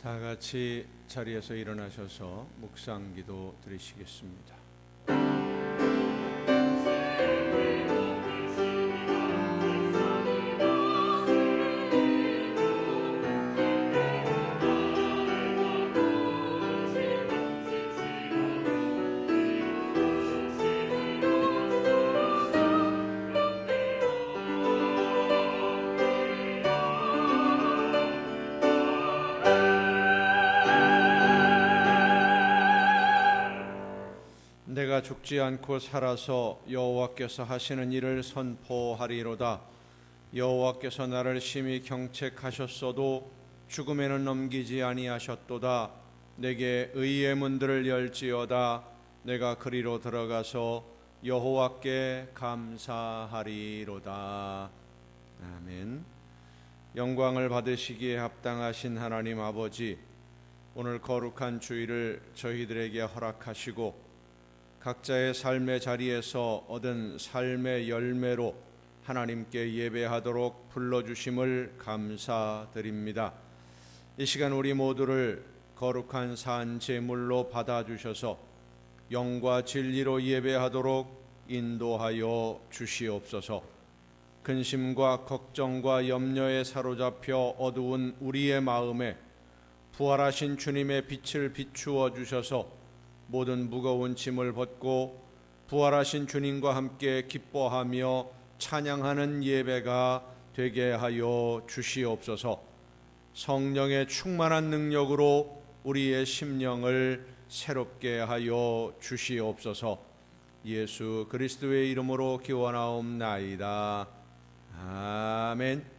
다 같이 자리에서 일어나셔서 묵상기도 드리시겠습니다. 내가 죽지 않고 살아서 여호와께서 하시는 일을 선포하리로다. 여호와께서 나를 심히 경책하셨어도 죽음에는 넘기지 아니하셨도다. 내게 의의 문들을 열지어다. 내가 그리로 들어가서 여호와께 감사하리로다. 아멘. 영광을 받으시기에 합당하신 하나님 아버지, 오늘 거룩한 주일을 저희들에게 허락하시고 각자의 삶의 자리에서 얻은 삶의 열매로 하나님께 예배하도록 불러주심을 감사드립니다. 이 시간 우리 모두를 거룩한 산 제물로 받아주셔서 영과 진리로 예배하도록 인도하여 주시옵소서. 근심과 걱정과 염려에 사로잡혀 어두운 우리의 마음에 부활하신 주님의 빛을 비추어 주셔서 모든 무거운 짐을 벗고 부활하신 주님과 함께 기뻐하며 찬양하는 예배가 되게 하여 주시옵소서. 성령의 충만한 능력으로 우리의 심령을 새롭게 하여 주시옵소서. 예수 그리스도의 이름으로 기원하옵나이다. 아멘.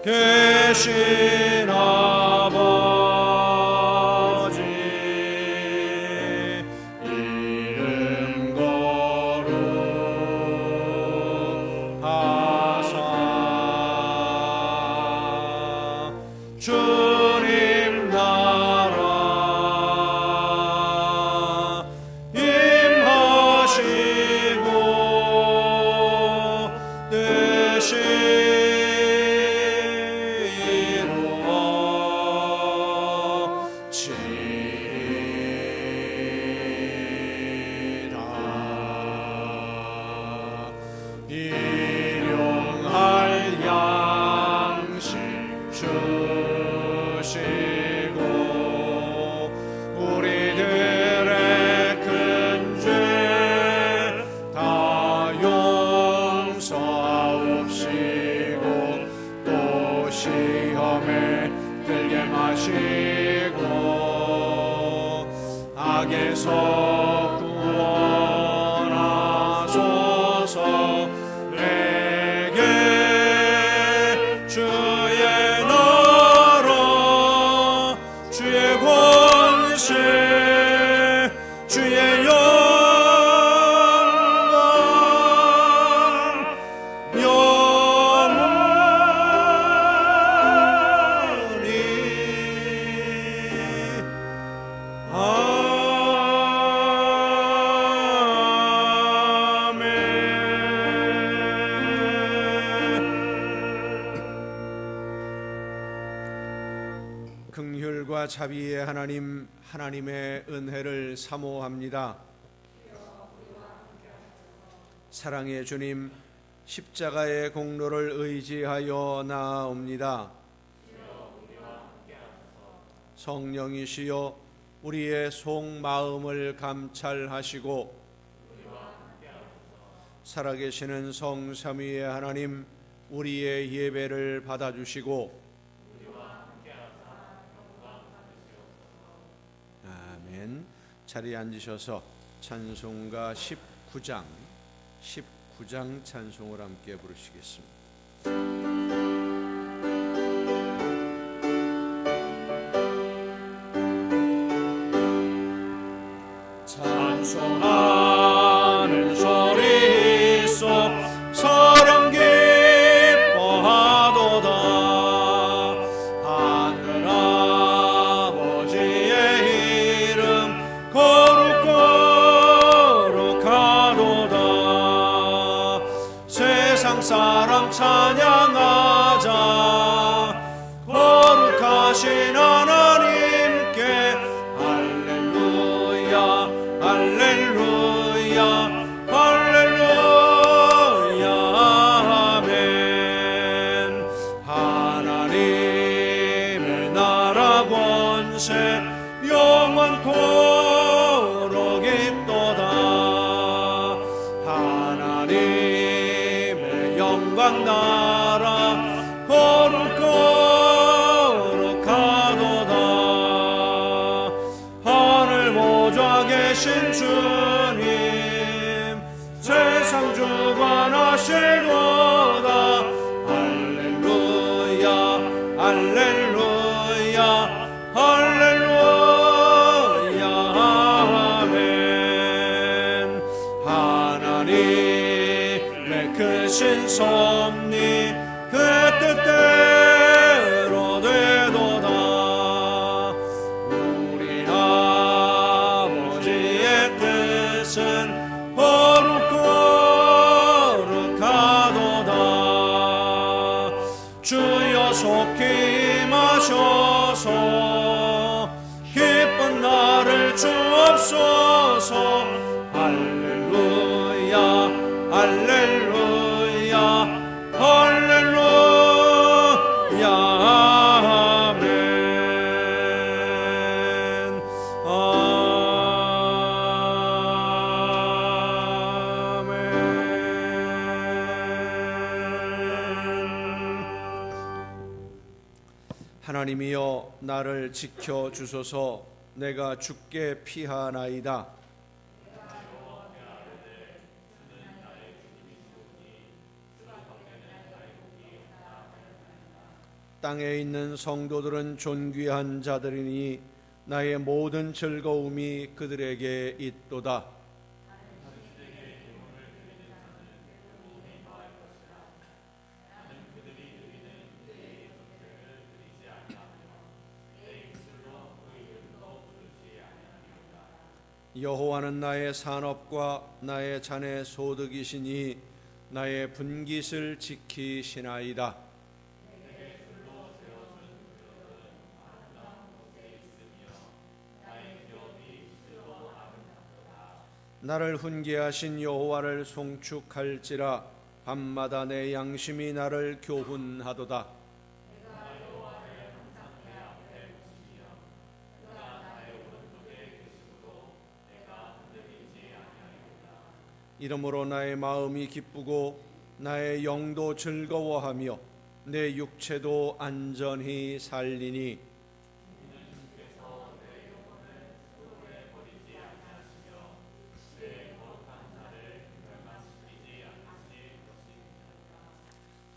계신 아버지 이름 거룩하사 주님 나라 임하시고 되시 일용할 양식 주시고 우리들의 큰 죄 다 용서하옵시고 또 시험에 들게 마시고 악에서 구원하소서. 주의 나라 주의 권세 주의 영광 영원히 긍휼과 자비의 하나님, 하나님의 은혜를 사모합니다. 사랑의 주님, 십자가의 공로를 의지하여 나아옵니다. 성령이시여 우리의 속마음을 감찰하시고 살아계시는 성삼위의 하나님, 우리의 예배를 받아주시고 아멘. 자리에 앉으셔서 찬송가 19장 찬송을 함께 부르시겠습니다. 찬송하는 소리 속 서령 기뻐하도다. 하늘아 전능하신 하나님께 할렐루야 할렐루야 할렐루야 아멘. 하나님의 나라 권세 영원토록 있도다. 하나님의 영광 나라 거룩거룩하도다. 하늘 보좌 계신 주님 세상 주관하시도다. 할렐루야 할렐루야 할렐루야 아멘. 하나님의 크신 섭리 그 뜻대로 되도다. 우리 아버지의 뜻은 거룩거룩하도다. 주여 속히 임하셔서 기쁜 나를 주옵소서. 할렐루야 할렐루야 할렐루야 아멘. 하나님이여 나를 지켜 주소서. 내가 주께 피하나이다. 땅에 있는 성도들은 존귀한 자들이니 나의 모든 즐거움이 그들에게 있도다. 여호와는 나의 산업과 나의 자네 소득이시니 나의 분깃을 지키시나이다. 나를 훈계하신 여호와를 송축할지라. 밤마다 내 양심이 나를 교훈하도다. 이러므로 나의 마음이 기쁘고 나의 영도 즐거워하며 내 육체도 안전히 살리니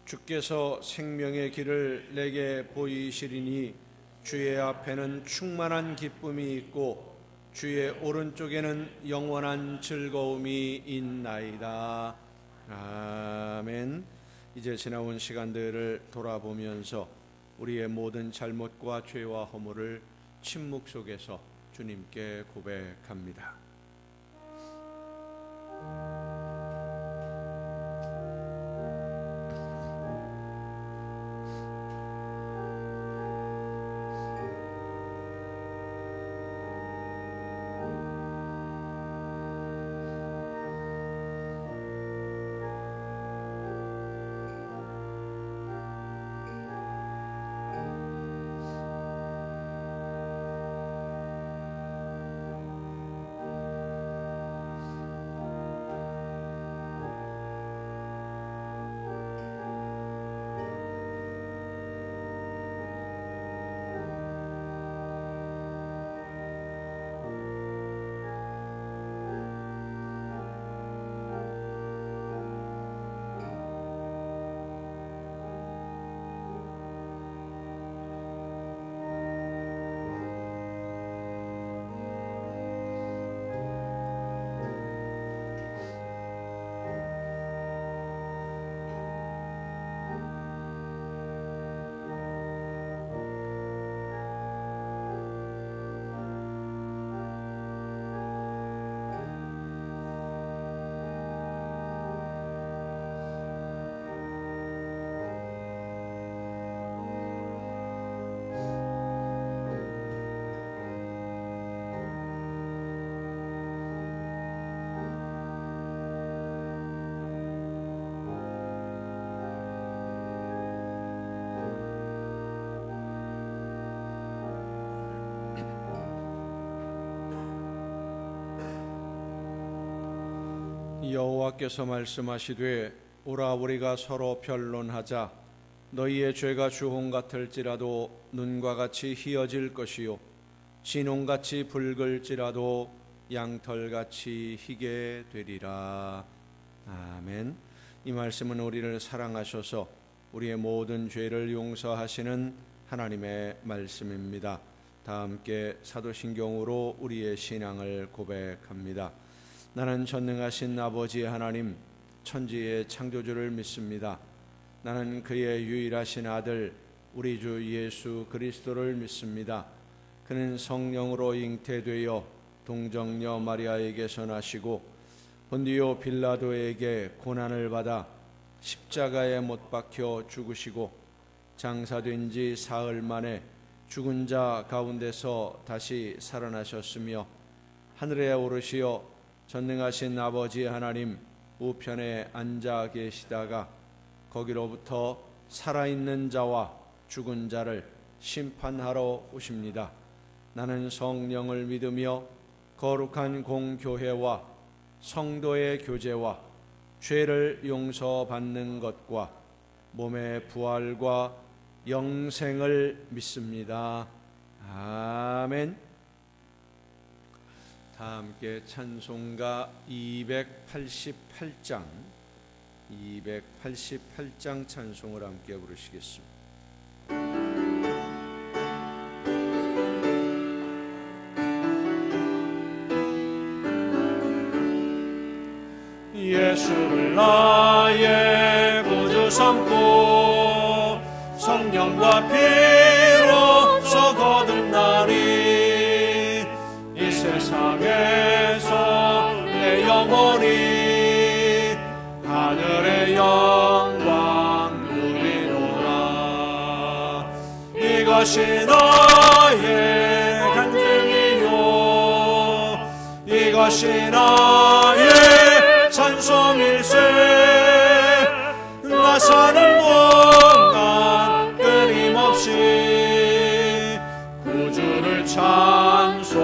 주께서 생명의 길을 내게 보이시리니 주의 앞에는 충만한 기쁨이 있고 주의 오른쪽에는 영원한 즐거움이 있나이다. 아멘. 이제 지나온 시간들을 돌아보면서 우리의 모든 잘못과 죄와 허물을 침묵 속에서 주님께 고백합니다. 여호와께서 말씀하시되 오라 우리가 서로 변론하자. 너희의 죄가 주홍 같을지라도 눈과 같이 희어질 것이요 진홍같이 붉을지라도 양털같이 희게 되리라. 아멘. 이 말씀은 우리를 사랑하셔서 우리의 모든 죄를 용서하시는 하나님의 말씀입니다. 다 함께 사도신경으로 우리의 신앙을 고백합니다. 나는 전능하신 아버지 하나님, 천지의 창조주를 믿습니다. 나는 그의 유일하신 아들 우리 주 예수 그리스도를 믿습니다. 그는 성령으로 잉태되어 동정녀 마리아에게서 나시고 본디오 빌라도에게 고난을 받아 십자가에 못 박혀 죽으시고 장사된 지 사흘 만에 죽은 자 가운데서 다시 살아나셨으며 하늘에 오르시어 전능하신 아버지 하나님 우편에 앉아 계시다가 거기로부터 살아있는 자와 죽은 자를 심판하러 오십니다. 나는 성령을 믿으며 거룩한 공교회와 성도의 교제와 죄를 용서받는 것과 몸의 부활과 영생을 믿습니다. 아멘. 다 함께 찬송가 288장 찬송을 함께 부르시겠습니다. 예수를 나의 구주 삼고 성령과 피로써 거듭나니 이 세상에서 내 영혼이 하늘의 영광 누리노라. 이것이 나의 간증이요 이것이 나의 찬송일세. 나 사는 동안 끊임없이 구주를 찬송하리로다.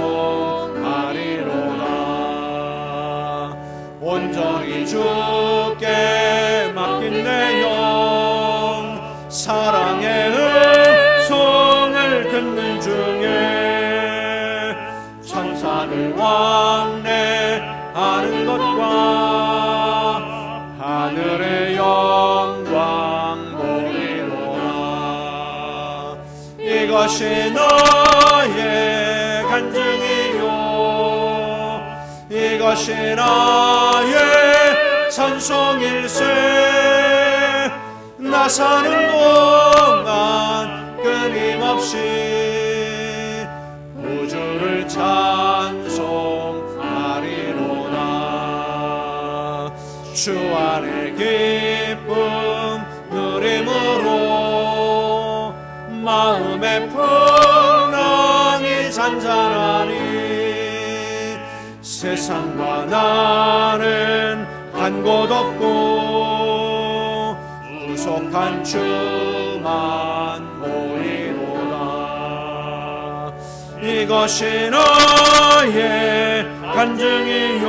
온전히 주께 맡긴 내 영 사랑의 음성을 듣는 중에 천사를 왕래하는 것과 하늘의 영광 보리로라. 이것이 나의 간증이요 이것이 나의 찬송일세. 나 사는 동안 끊임없이 구주를 찬송하리로다. 주 안에 기쁨 누림으로 마음의 풍랑이 잔잔하니 세상과 나는 간 곳 없고 구속한 주만 보이로다. 이것이 나의 간증이요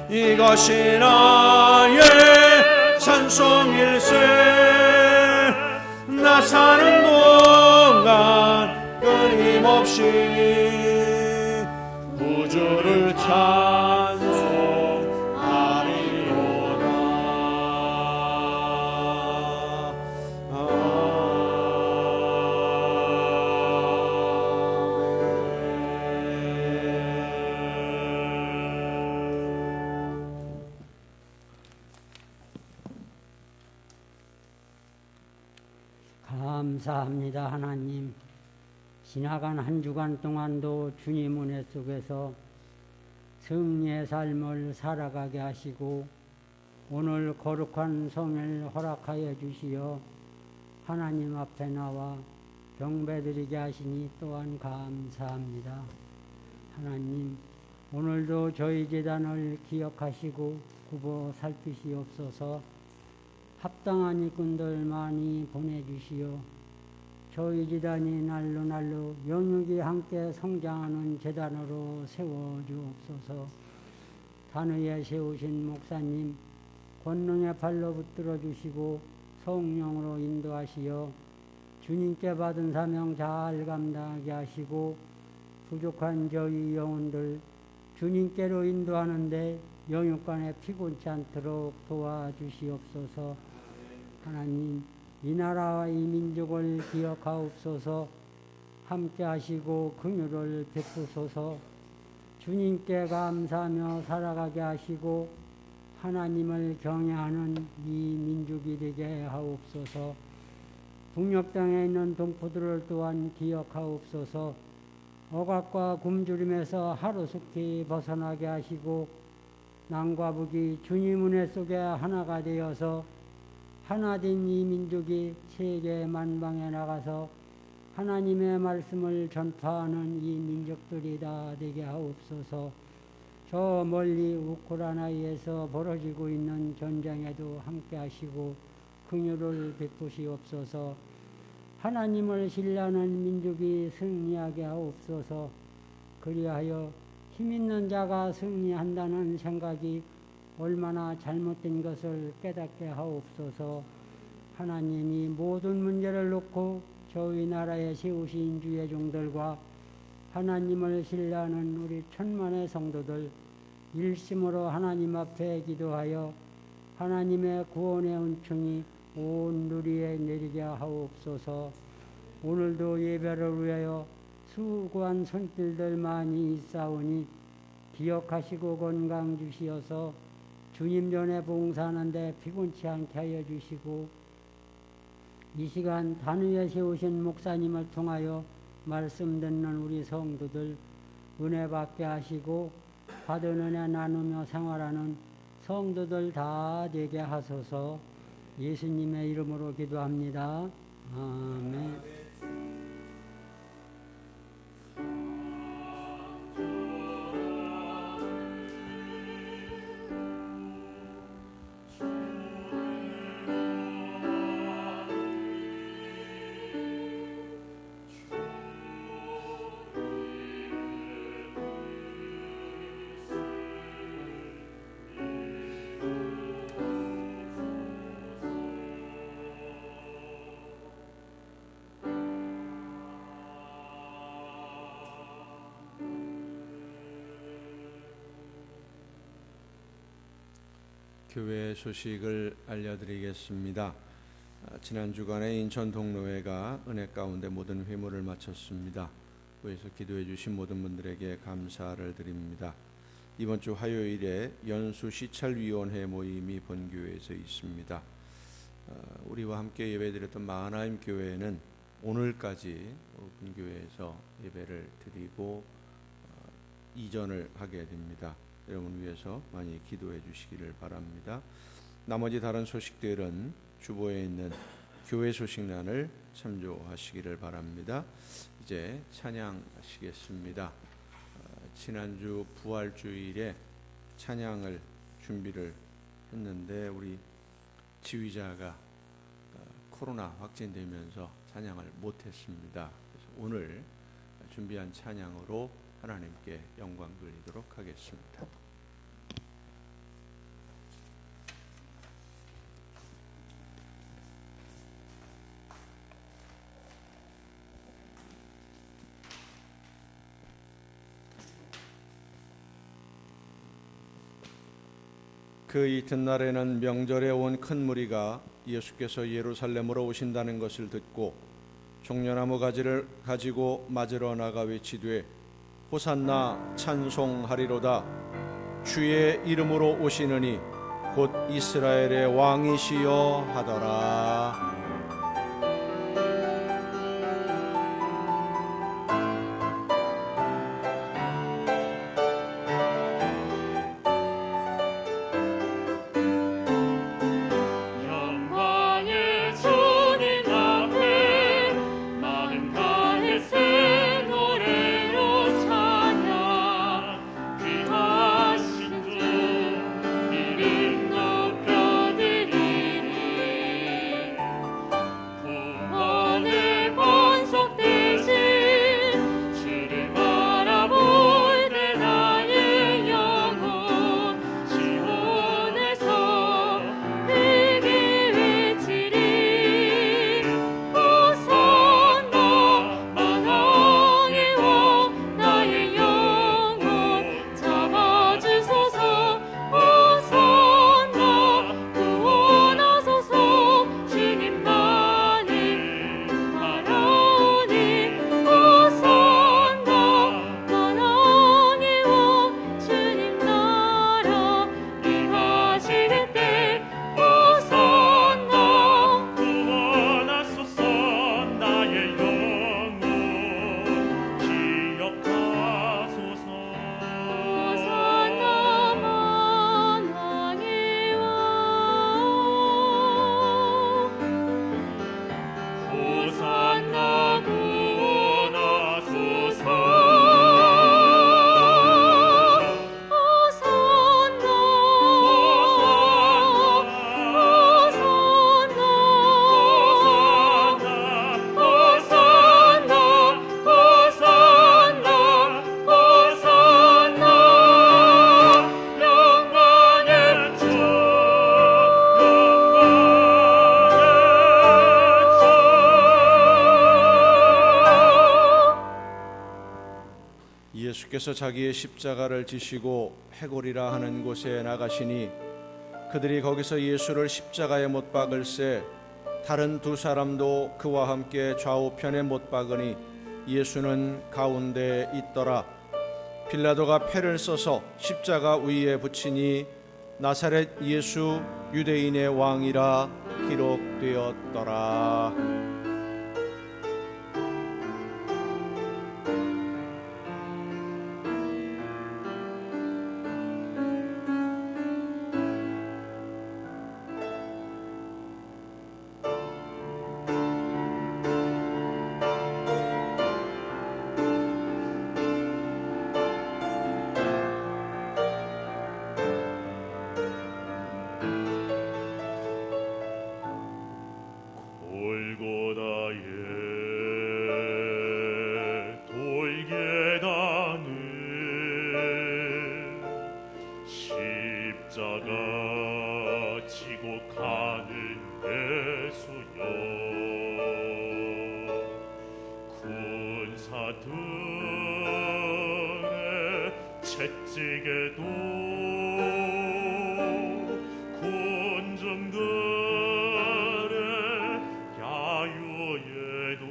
이것이 나의 찬송일세. 나 사는 동안 끊임없이 구주를 찬송하리로다. 감사합니다. 하나님, 지나간 한 주간 동안도 주님 은혜 속에서 승리의 삶을 살아가게 하시고 오늘 거룩한 성을 허락하여 주시어 하나님 앞에 나와 경배드리게 하시니 또한 감사합니다. 하나님, 오늘도 저희 제단을 기억하시고 굽어 살피시옵소서. 합당한 일꾼들 많이 보내주시어 저희 제단이 날로 영육이 함께 성장하는 제단으로 세워주옵소서. 단위에 세우신 목사님 권능의 발로 붙들어 주시고 성령으로 인도하시어 주님께 받은 사명 잘 감당하게 하시고 부족한 저희 영혼들 주님께로 인도하는데 영육간에 피곤치 않도록 도와주시옵소서. 하나님, 이 나라와 이 민족을 기억하옵소서. 함께 하시고 긍휼을 베푸소서. 주님께 감사하며 살아가게 하시고 하나님을 경외하는 이 민족이 되게 하옵소서. 북녘 땅에 있는 동포들을 또한 기억하옵소서. 억압과 굶주림에서 하루속히 벗어나게 하시고 남과 북이 주님 은혜 속에 하나가 되어서 하나된 이 민족이 세계 만방에 나가서 하나님의 말씀을 전파하는 이 민족들이 다 되게 하옵소서. 저 멀리 우크라이나에서 벌어지고 있는 전쟁에도 함께 하시고 긍휼을 베푸시옵소서. 하나님을 신뢰하는 민족이 승리하게 하옵소서. 그리하여 힘있는 자가 승리한다는 생각이 얼마나 잘못된 것을 깨닫게 하옵소서. 하나님이 모든 문제를 놓고 저희 나라에 세우신 주의 종들과 하나님을 신뢰하는 우리 천만의 성도들 일심으로 하나님 앞에 기도하여 하나님의 구원의 은총이 온 누리에 내리게 하옵소서. 오늘도 예배를 위하여 수고한 손길들 많이 있사오니 기억하시고 건강 주시어서 주님 전에 봉사하는데 피곤치 않게 하여 주시고 이 시간 단위에 세우신 목사님을 통하여 말씀 듣는 우리 성도들 은혜 받게 하시고 받은 은혜 나누며 생활하는 성도들 다 되게 하소서. 예수님의 이름으로 기도합니다. 아멘. 교회 소식을 알려드리겠습니다. 지난 주간에 인천 동로회가 은혜 가운데 모든 회무를 마쳤습니다. 교회에서 기도해 주신 모든 분들에게 감사를 드립니다. 이번 주 화요일에 연수 시찰위원회 모임이 본교회에서 있습니다. 우리와 함께 예배드렸던 마하나임 교회는 오늘까지 본교회에서 예배를 드리고 이전을 하게 됩니다. 여러분 위해서 많이 기도해 주시기를 바랍니다. 나머지 다른 소식들은 주보에 있는 교회 소식란을 참조하시기를 바랍니다. 이제 찬양하시겠습니다. 지난주 부활주일에 찬양을 준비를 했는데 우리 지휘자가 코로나 확진되면서 찬양을 못했습니다. 그래서 오늘 준비한 찬양으로 하나님께 영광 돌리도록 하겠습니다. 그 이튿날에는 명절에 온 큰 무리가 예수께서 예루살렘으로 오신다는 것을 듣고 종려나무 가지를 가지고 맞으러 나가 외치되 호산나 찬송하리로다. 주의 이름으로 오시느니 곧 이스라엘의 왕이시여 하더라. 예수께서 자기의 십자가를 지시고 해골이라 하는 곳에 나가시니 그들이 거기서 예수를 십자가에 못 박을새 다른 두 사람도 그와 함께 좌우편에 못 박으니 예수는 가운데 있더라. 빌라도가 패를 써서 십자가 위에 붙이니 나사렛 예수 유대인의 왕이라 기록되었더라. 골고다의 돌계단을 십자가 지고 가는 예수여, 군사들의 채찍에도 군중들의 야유에도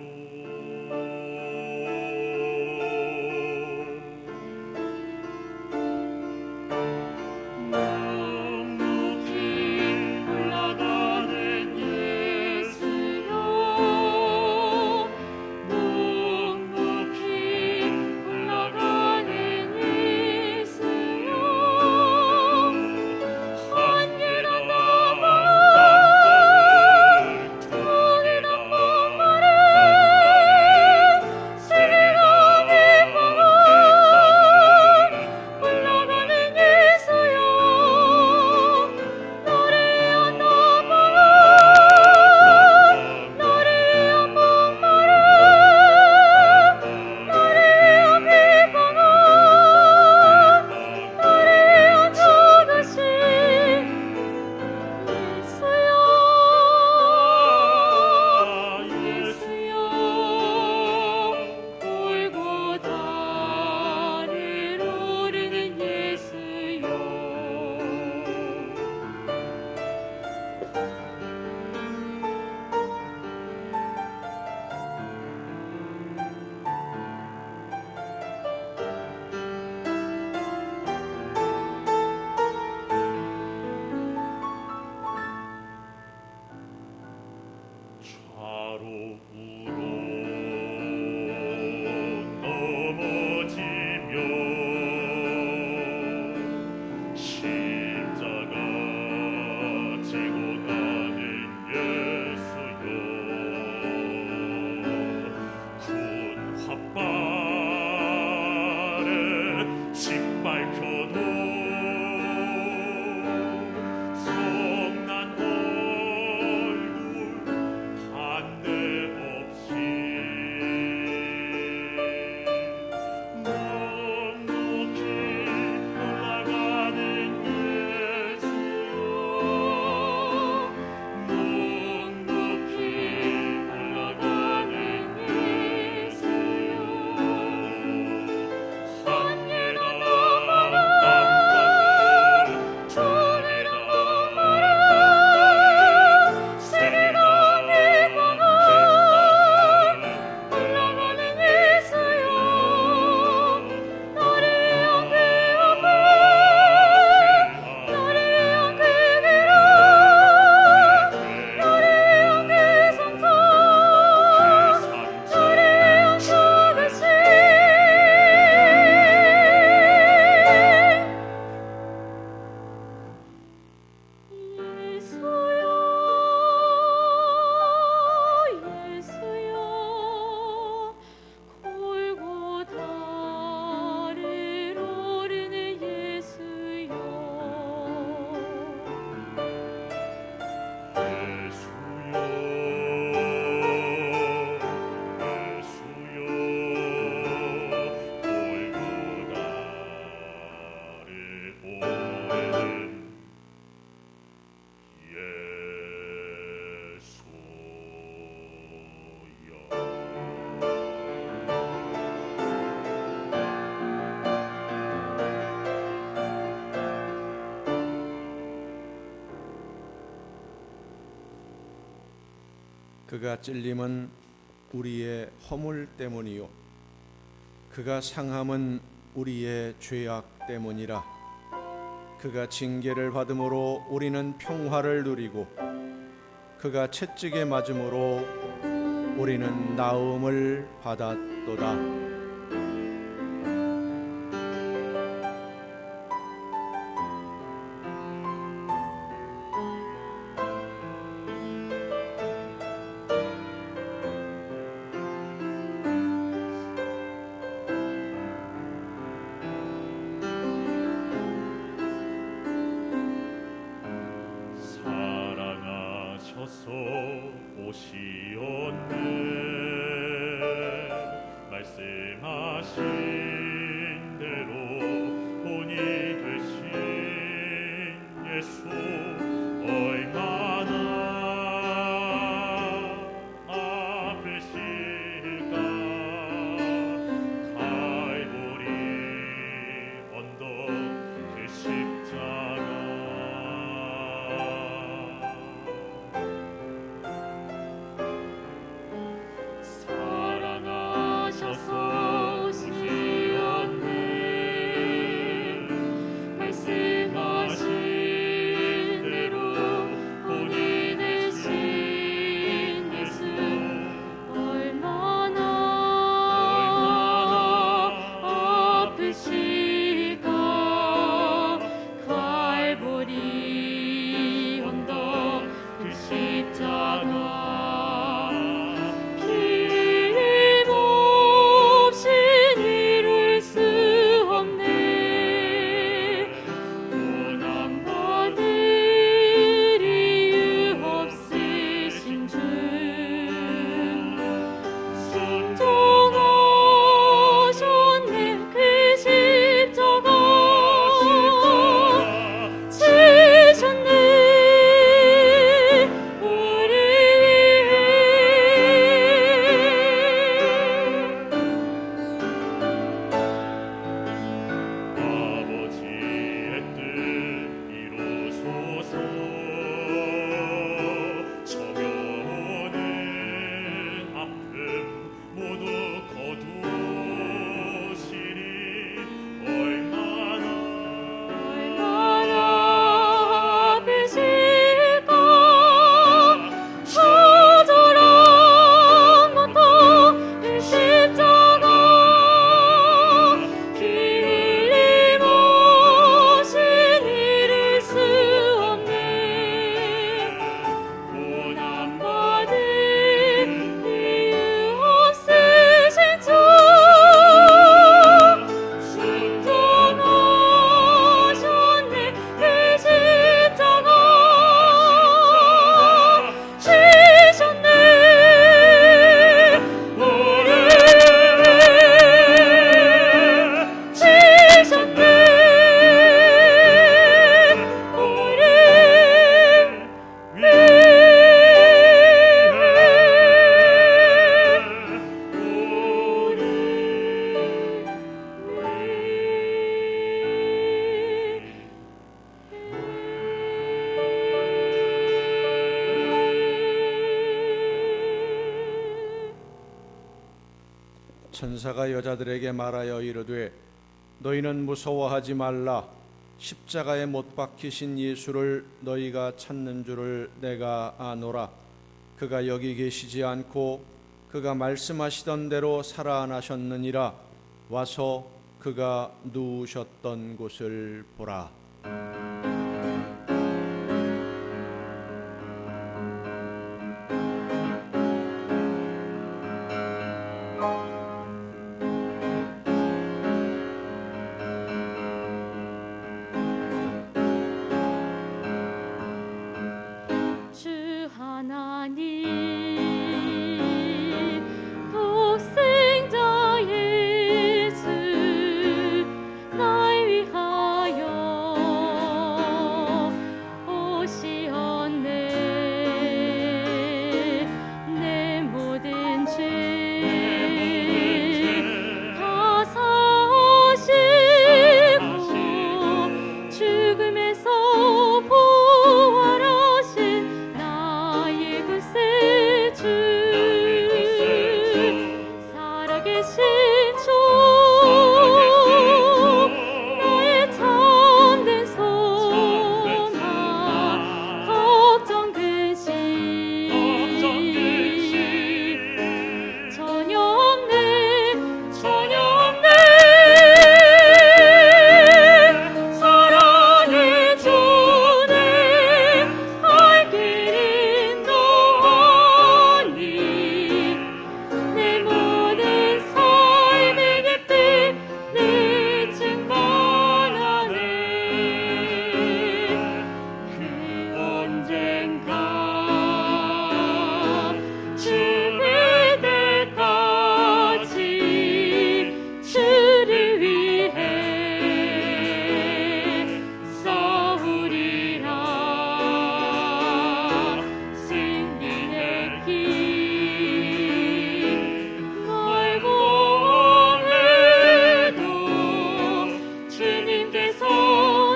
묵묵히 올라가는 예수여, 묵묵히 올라가는 예수여, 그가 찔림은 우리의 허물 때문이요 그가 상함은 우리의 죄악 때문이라. 그가 징계를 받음으로 우리는 평화를 누리고 그가 채찍에 맞음으로 우리는 나음을 받았도다. 사랑하셔서 오시었네. 말씀하신 대로 본이 되신 예수 얼마나 아프실까. 갈보리 언덕 그 십자가 사랑하셔서 오시었네. 말씀하신 대로 본이 되신 예수 얼마나 아프실까. 갈보리 언덕 그 십자가 힘없이 이룰 수 없네. 고난받을 이유 없으신 주 순종하셨네. 그 십자가 지셨네. 우리 아버지의 뜻 이루소서. 정여오는 아픔 모두 거두시리. 얼마나 아프실까. 처절한 고통 그 십자가 피 흘림 없이 이룰 수 없네. 고난받을 이유 없으신 주 순종하셨네. 그 십자가 지셨네. 우리 지셨네. 우리 천사가 여자들에게 말하여 이르되 너희는 무서워하지 말라. 십자가에 못 박히신 예수를 너희가 찾는 줄을 내가 아노라. 그가 여기 계시지 않고 그가 말씀하시던 대로 살아나셨느니라. 와서 그가 누우셨던 곳을 보라. 주 하나님 독생자 예수 날 위하여 살아계신 주 나의 참된 소망 걱정 근심 전혀 없네 사랑의 주네 갈 길인 너니 내 모든 삶의 깊이 내 충만하네 그 언젠가 죽을 때까지 주를 위해 싸우리라 승리의 길 멀고 험해도 주님께서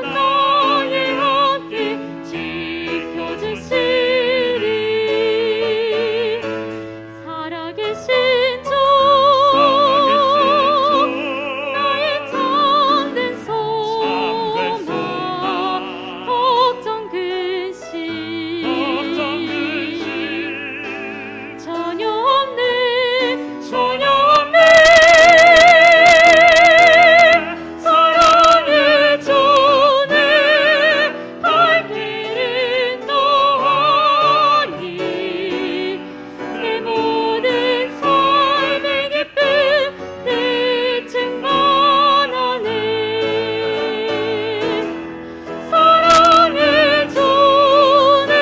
나의 함께 지켜주시리 살아계신 주 나의 참된 소망 걱정 근심 전혀 없네 사랑의 주네 갈 길인 너니 내 모든 삶의 깊이 내 충만하네 사랑의 주네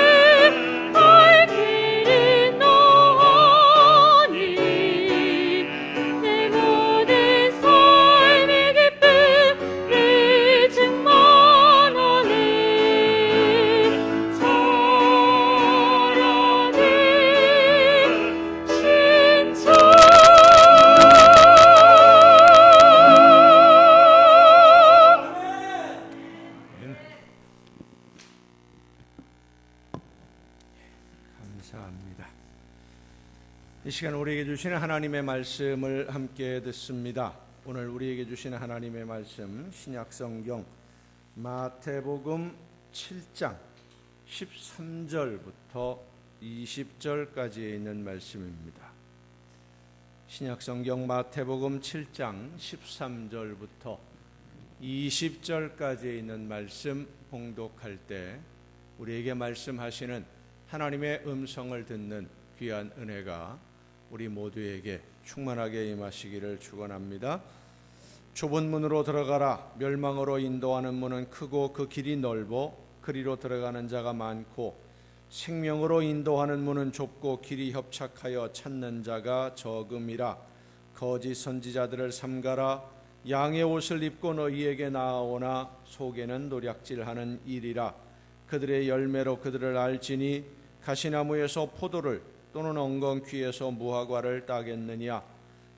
갈 길인 너니 내 모든 삶의 깊이 내 충만하네 살아계신 주 감사합니다. 이 시간 우리에게 주시는 하나님의 말씀을 함께 듣습니다. 오늘 우리에게 주시는 하나님의 말씀 신약성경 마태복음 7장 13절부터 20절까지에 있는 말씀입니다. 신약성경 마태복음 7장 13절부터 20절까지에 있는 말씀 봉독할 때 우리에게 말씀하시는 하나님의 음성을 듣는 귀한 은혜가 우리 모두에게 충만하게 임하시기를 축원합니다. 좁은 문으로 들어가라. 멸망으로 인도하는 문은 크고 그 길이 넓어 그리로 들어가는 자가 많고 생명으로 인도하는 문은 좁고 길이 협착하여 찾는 자가 적음이라. 거짓 선지자들을 삼가라. 양의 옷을 입고 너희에게 나아오나 속에는 노략질하는 일이라. 그들의 열매로 그들을 알지니 가시나무에서 포도를 또는 엉겅퀴에서 무화과를 따겠느냐.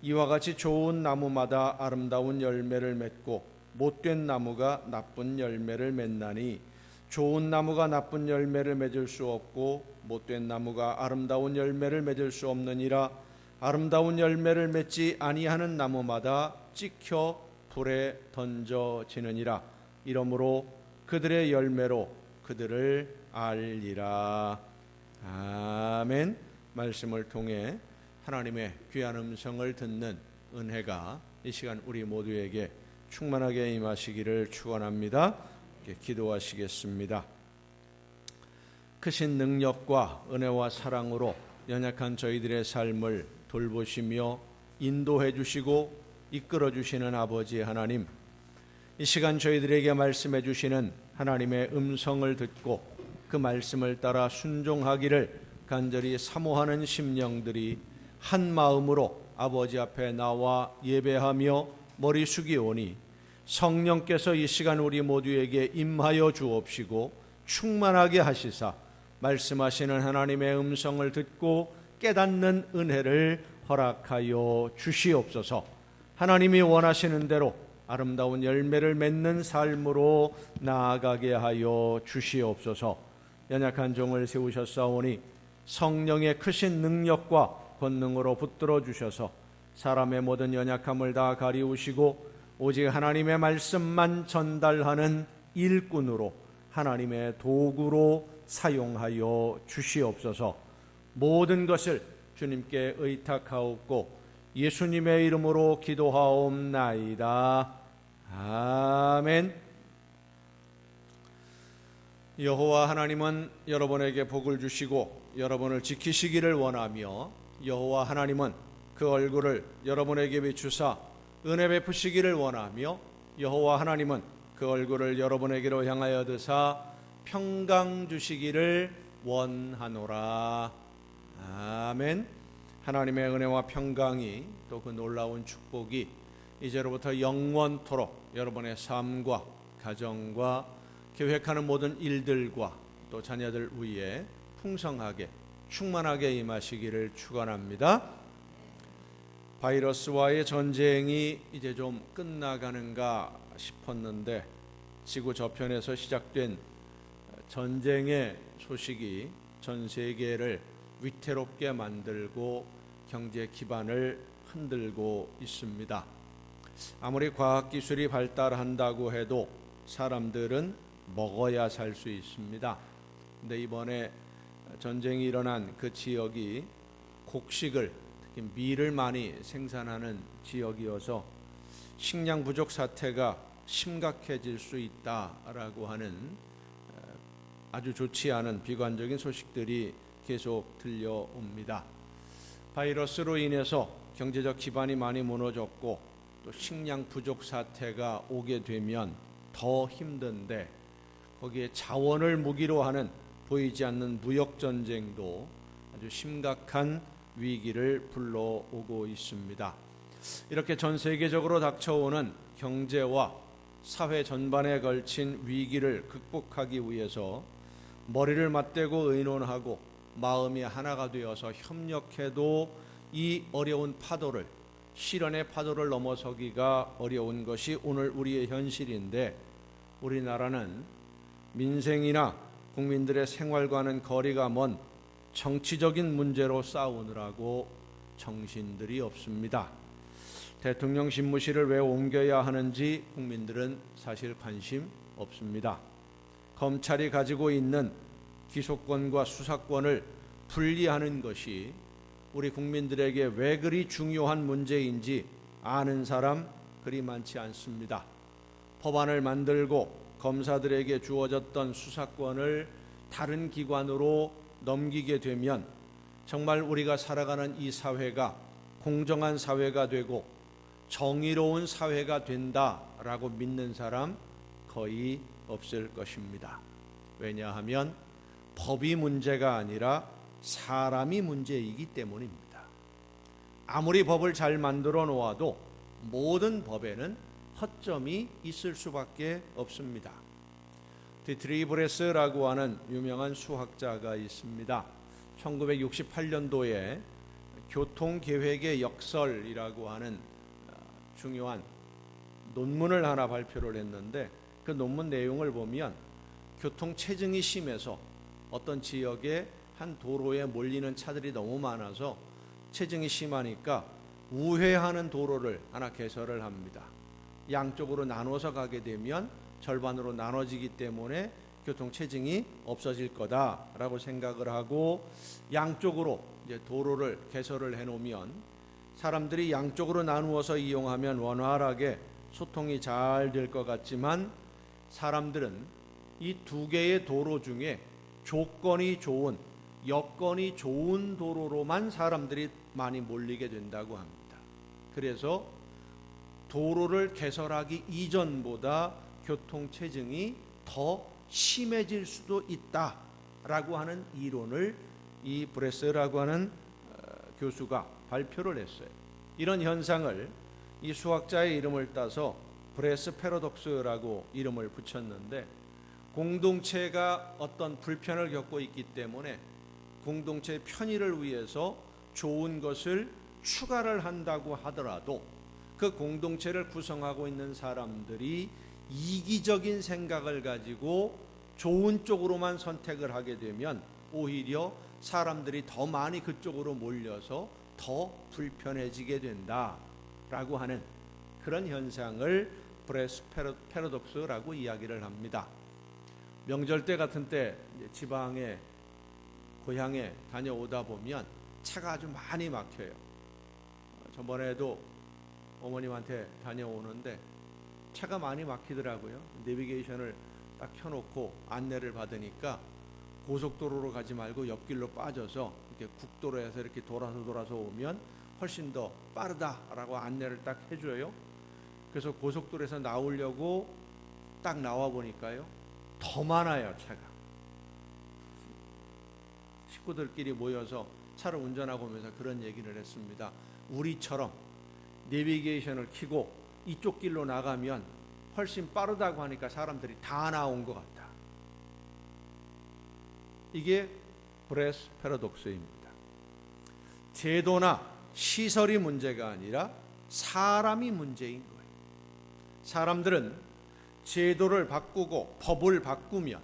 이와 같이 좋은 나무마다 아름다운 열매를 맺고 못된 나무가 나쁜 열매를 맺나니 좋은 나무가 나쁜 열매를 맺을 수 없고 못된 나무가 아름다운 열매를 맺을 수 없느니라. 아름다운 열매를 맺지 아니하는 나무마다 찍혀 불에 던져지느니라. 이러므로 그들의 열매로 그들을 알리라. 아멘. 말씀을 통해 하나님의 귀한 음성을 듣는 은혜가 이 시간 우리 모두에게 충만하게 임하시기를 축원합니다. 기도하시겠습니다. 크신 능력과 은혜와 사랑으로 연약한 저희들의 삶을 돌보시며 인도해 주시고 이끌어 주시는 아버지 하나님, 이 시간 저희들에게 말씀해 주시는 하나님의 음성을 듣고 그 말씀을 따라 순종하기를 간절히 사모하는 심령들이 한 마음으로 아버지 앞에 나와 예배하며 머리 숙이오니 성령께서 이 시간 우리 모두에게 임하여 주옵시고 충만하게 하시사 말씀하시는 하나님의 음성을 듣고 깨닫는 은혜를 허락하여 주시옵소서. 하나님이 원하시는 대로 아름다운 열매를 맺는 삶으로 나아가게 하여 주시옵소서. 연약한 종을 세우셨사오니 성령의 크신 능력과 권능으로 붙들어 주셔서 사람의 모든 연약함을 다 가리우시고 오직 하나님의 말씀만 전달하는 일꾼으로 하나님의 도구로 사용하여 주시옵소서. 모든 것을 주님께 의탁하옵고 예수님의 이름으로 기도하옵나이다. 아멘. 여호와 하나님은 여러분에게 복을 주시고 여러분을 지키시기를 원하며 여호와 하나님은 그 얼굴을 여러분에게 비추사 은혜 베푸시기를 원하며 여호와 하나님은 그 얼굴을 여러분에게로 향하여 드사 평강 주시기를 원하노라. 아멘. 하나님의 은혜와 평강이 또 그 놀라운 축복이 이제로부터 영원토록 여러분의 삶과 가정과 계획하는 모든 일들과 또 자녀들 위에 풍성하게 충만하게 임하시기를 축원합니다. 바이러스와의 전쟁이 이제 좀 끝나가는가 싶었는데 지구 저편에서 시작된 전쟁의 소식이 전 세계를 위태롭게 만들고 경제 기반을 흔들고 있습니다. 아무리 과학기술이 발달한다고 해도 사람들은 먹어야 살 수 있습니다. 근데 이번에 전쟁이 일어난 그 지역이 곡식을 특히 밀을 많이 생산하는 지역이어서 식량 부족 사태가 심각해질 수 있다라고 하는 아주 좋지 않은 비관적인 소식들이 계속 들려옵니다. 바이러스로 인해서 경제적 기반이 많이 무너졌고 또 식량 부족 사태가 오게 되면 더 힘든데 거기에 자원을 무기로 하는 보이지 않는 무역 전쟁도 아주 심각한 위기를 불러오고 있습니다. 이렇게 전 세계적으로 닥쳐오는 경제와 사회 전반에 걸친 위기를 극복하기 위해서 머리를 맞대고 의논하고 마음이 하나가 되어서 협력해도 이 어려운 파도를 시련의 파도를 넘어서기가 어려운 것이 오늘 우리의 현실인데 우리나라는 민생이나 국민들의 생활과는 거리가 먼 정치적인 문제로 싸우느라고 정신들이 없습니다. 대통령 집무실을 왜 옮겨야 하는지 국민들은 사실 관심 없습니다. 검찰이 가지고 있는 기소권과 수사권을 분리하는 것이 우리 국민들에게 왜 그리 중요한 문제인지 아는 사람 그리 많지 않습니다. 법안을 만들고 검사들에게 주어졌던 수사권을 다른 기관으로 넘기게 되면 정말 우리가 살아가는 이 사회가 공정한 사회가 되고 정의로운 사회가 된다라고 믿는 사람 거의 없을 것입니다. 왜냐하면 법이 문제가 아니라 사람이 문제이기 때문입니다. 아무리 법을 잘 만들어 놓아도 모든 법에는 허점이 있을 수밖에 없습니다. 디트리 브레스라고 하는 유명한 수학자가 있습니다. 1968년도에 교통계획의 역설이라고 하는 중요한 논문을 하나 발표를 했는데 그 논문 내용을 보면 교통체증이 심해서 어떤 지역에 한 도로에 몰리는 차들이 너무 많아서 체증이 심하니까 우회하는 도로를 하나 개설을 합니다. 양쪽으로 나눠서 가게 되면 절반으로 나눠지기 때문에 교통체증이 없어질 거다라고 생각을 하고 양쪽으로 이제 도로를 개설을 해놓으면 사람들이 양쪽으로 나누어서 이용하면 원활하게 소통이 잘 될 것 같지만 사람들은 이 두 개의 도로 중에 조건이 좋은 여건이 좋은 도로로만 사람들이 많이 몰리게 된다고 합니다. 그래서 도로를 개설하기 이전보다 교통체증이 더 심해질 수도 있다라고 하는 이론을 이 브레스라고 하는 교수가 발표를 했어요. 이런 현상을 이 수학자의 이름을 따서 브레스 패러독스라고 이름을 붙였는데 공동체가 어떤 불편을 겪고 있기 때문에 공동체의 편의를 위해서 좋은 것을 추가를 한다고 하더라도 그 공동체를 구성하고 있는 사람들이 이기적인 생각을 가지고 좋은 쪽으로만 선택을 하게 되면 오히려 사람들이 더 많이 그쪽으로 몰려서 더 불편해지게 된다라고 하는 그런 현상을 브레스 패러독스라고 이야기를 합니다. 명절 때 같은 때 지방에 고향에 다녀오다 보면 차가 아주 많이 막혀요. 저번에도 어머님한테 다녀오는데 차가 많이 막히더라고요. 내비게이션을 딱 켜놓고 안내를 받으니까 고속도로로 가지 말고 옆길로 빠져서 이렇게 국도로에서 이렇게 돌아서 오면 훨씬 더 빠르다라고 안내를 딱 해줘요. 그래서 고속도로에서 나오려고 딱 나와 보니까요, 더 많아요, 차가. 식구들끼리 모여서 차를 운전하고 오면서 그런 얘기를 했습니다. 우리처럼 내비게이션을 켜고 이쪽 길로 나가면 훨씬 빠르다고 하니까 사람들이 다 나온 것 같다. 이게 브레스 패러독스입니다. 제도나 시설이 문제가 아니라 사람이 문제인 거예요. 사람들은 제도를 바꾸고 법을 바꾸면,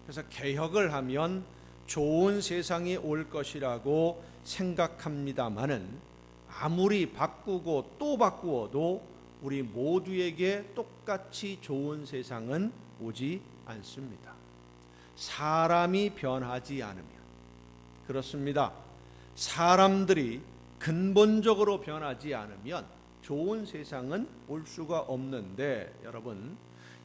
그래서 개혁을 하면 좋은 세상이 올 것이라고 생각합니다마는 아무리 바꾸고 또 바꾸어도 우리 모두에게 똑같이 좋은 세상은 오지 않습니다. 사람이 변하지 않으면. 그렇습니다. 사람들이 근본적으로 변하지 않으면 좋은 세상은 올 수가 없는데, 여러분,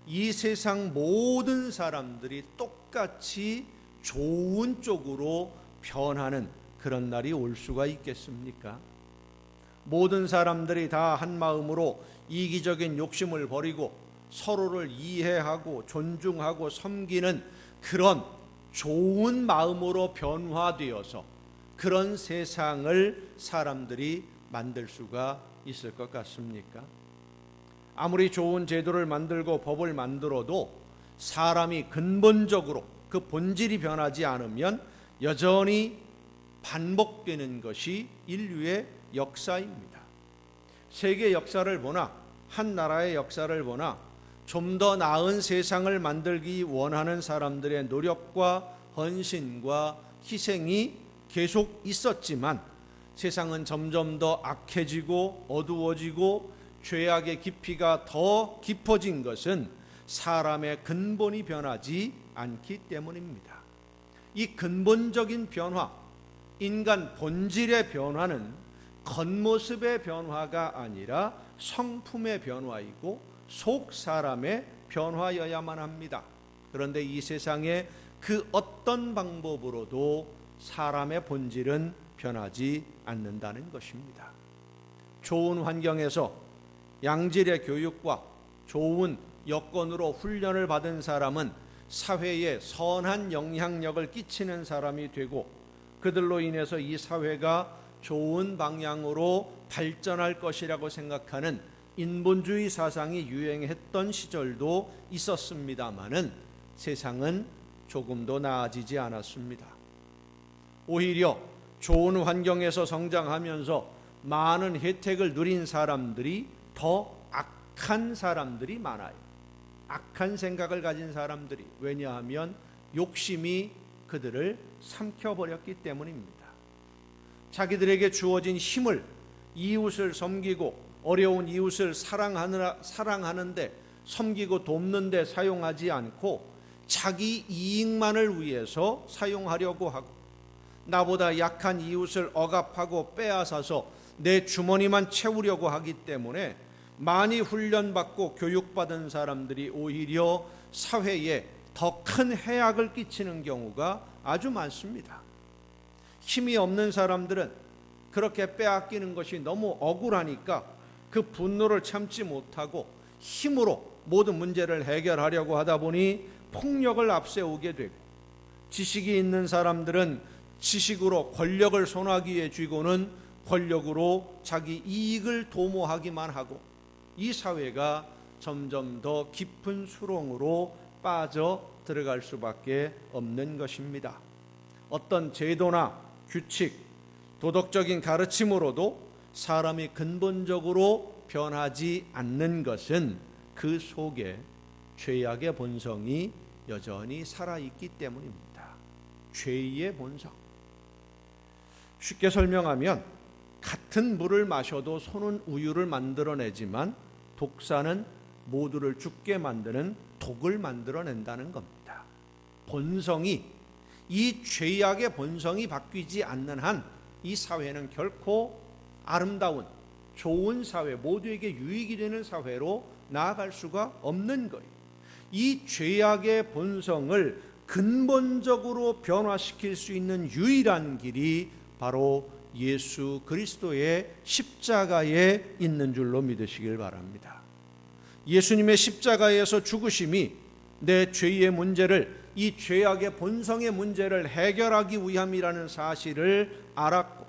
이 세상 모든 사람들이 똑같이 좋은 쪽으로 변하는 그런 날이 올 수가 있겠습니까? 모든 사람들이 다 한 마음으로 이기적인 욕심을 버리고 서로를 이해하고 존중하고 섬기는 그런 좋은 마음으로 변화되어서 그런 세상을 사람들이 만들 수가 있을 것 같습니까? 아무리 좋은 제도를 만들고 법을 만들어도 사람이 근본적으로 그 본질이 변하지 않으면 여전히 반복되는 것이 인류의 역사입니다. 세계 역사를 보나 한 나라의 역사를 보나 좀 더 나은 세상을 만들기 원하는 사람들의 노력과 헌신과 희생이 계속 있었지만 세상은 점점 더 악해지고 어두워지고 죄악의 깊이가 더 깊어진 것은 사람의 근본이 변하지 않기 때문입니다. 이 근본적인 변화, 인간 본질의 변화는 겉모습의 변화가 아니라 성품의 변화이고 속 사람의 변화여야만 합니다. 그런데 이 세상에 그 어떤 방법으로도 사람의 본질은 변하지 않는다는 것입니다. 좋은 환경에서 양질의 교육과 좋은 여건으로 훈련을 받은 사람은 사회에 선한 영향력을 끼치는 사람이 되고 그들로 인해서 이 사회가 좋은 방향으로 발전할 것이라고 생각하는 인본주의 사상이 유행했던 시절도 있었습니다마는 세상은 조금도 나아지지 않았습니다. 오히려 좋은 환경에서 성장하면서 많은 혜택을 누린 사람들이 더 악한 사람들이 많아요. 악한 생각을 가진 사람들이. 왜냐하면 욕심이 그들을 삼켜버렸기 때문입니다. 자기들에게 주어진 힘을 이웃을 섬기고 어려운 이웃을 사랑하는데 섬기고 돕는데 사용하지 않고 자기 이익만을 위해서 사용하려고 하고 나보다 약한 이웃을 억압하고 빼앗아서 내 주머니만 채우려고 하기 때문에 많이 훈련받고 교육받은 사람들이 오히려 사회에 더 큰 해악을 끼치는 경우가 아주 많습니다. 힘이 없는 사람들은 그렇게 빼앗기는 것이 너무 억울하니까 그 분노를 참지 못하고 힘으로 모든 문제를 해결하려고 하다 보니 폭력을 앞세우게 되고, 지식이 있는 사람들은 지식으로 권력을 손아귀에 쥐고는 권력으로 자기 이익을 도모하기만 하고 이 사회가 점점 더 깊은 수렁으로 빠져 들어갈 수밖에 없는 것입니다. 어떤 제도나 규칙, 도덕적인 가르침으로도 사람이 근본적으로 변하지 않는 것은 그 속에 죄악의 본성이 여전히 살아있기 때문입니다. 죄의 본성. 쉽게 설명하면 같은 물을 마셔도 소는 우유를 만들어내지만 독사는 모두를 죽게 만드는 독을 만들어낸다는 겁니다. 본성이, 이 죄악의 본성이 바뀌지 않는 한 이 사회는 결코 아름다운 좋은 사회, 모두에게 유익이 되는 사회로 나아갈 수가 없는 거예요. 이 죄악의 본성을 근본적으로 변화시킬 수 있는 유일한 길이 바로 예수 그리스도의 십자가에 있는 줄로 믿으시길 바랍니다. 예수님의 십자가에서 죽으심이 내 죄의 문제를, 이 죄악의 본성의 문제를 해결하기 위함이라는 사실을 알았고,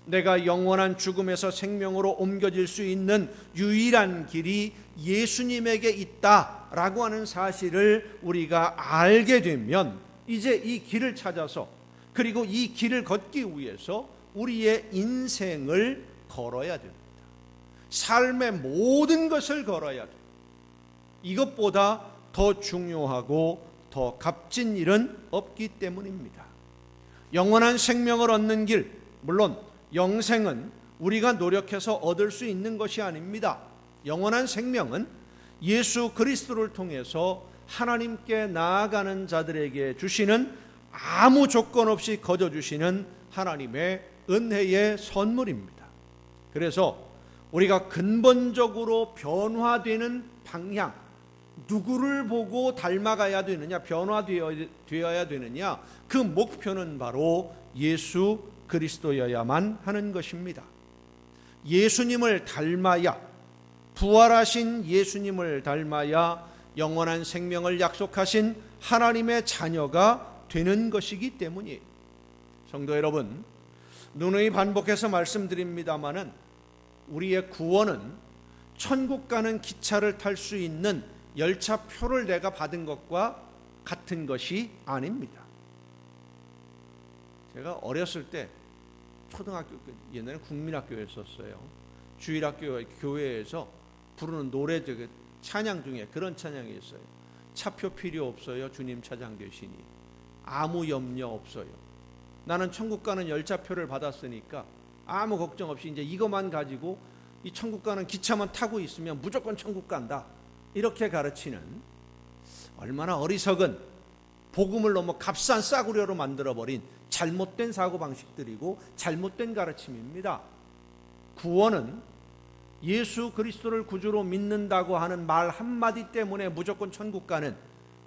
내가 영원한 죽음에서 생명으로 옮겨질 수 있는 유일한 길이 예수님에게 있다라고 하는 사실을 우리가 알게 되면 이제 이 길을 찾아서, 그리고 이 길을 걷기 위해서 우리의 인생을 걸어야 됩니다. 삶의 모든 것을 걸어야 돼요. 이것보다 더 중요하고 더 값진 일은 없기 때문입니다. 영원한 생명을 얻는 길, 물론 영생은 우리가 노력해서 얻을 수 있는 것이 아닙니다. 영원한 생명은 예수 그리스도를 통해서 하나님께 나아가는 자들에게 주시는, 아무 조건 없이 거저주시는 하나님의 은혜의 선물입니다. 그래서 우리가 근본적으로 변화되는 방향, 누구를 보고 닮아가야 되느냐, 변화되어야 되느냐, 그 목표는 바로 예수 그리스도여야만 하는 것입니다. 예수님을 닮아야, 부활하신 예수님을 닮아야 영원한 생명을 약속하신 하나님의 자녀가 되는 것이기 때문이에요. 성도 여러분, 누누이 반복해서 말씀드립니다마는 우리의 구원은 천국 가는 기차를 탈 수 있는 열차표를 내가 받은 것과 같은 것이 아닙니다. 제가 어렸을 때 초등학교, 옛날에 국민학교였었어요. 주일학교 교회에서 부르는 노래, 찬양 중에 그런 찬양이 있어요. 차표 필요 없어요, 주님 차장 되시니. 아무 염려 없어요. 나는 천국 가는 열차표를 받았으니까 아무 걱정 없이 이제 이것만 가지고 이 천국 가는 기차만 타고 있으면 무조건 천국 간다, 이렇게 가르치는, 얼마나 어리석은, 복음을 너무 값싼 싸구려로 만들어버린 잘못된 사고방식들이고 잘못된 가르침입니다. 구원은 예수 그리스도를 구주로 믿는다고 하는 말 한마디 때문에 무조건 천국 가는,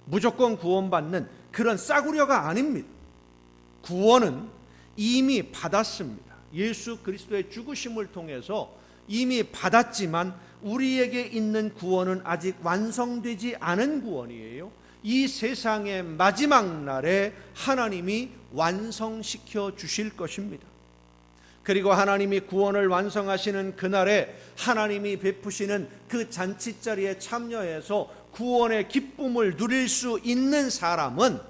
무조건 구원받는 그런 싸구려가 아닙니다. 구원은 이미 받았습니다. 예수 그리스도의 죽으심을 통해서 이미 받았지만 우리에게 있는 구원은 아직 완성되지 않은 구원이에요. 이 세상의 마지막 날에 하나님이 완성시켜 주실 것입니다. 그리고 하나님이 구원을 완성하시는 그날에 하나님이 베푸시는 그 잔치자리에 참여해서 구원의 기쁨을 누릴 수 있는 사람은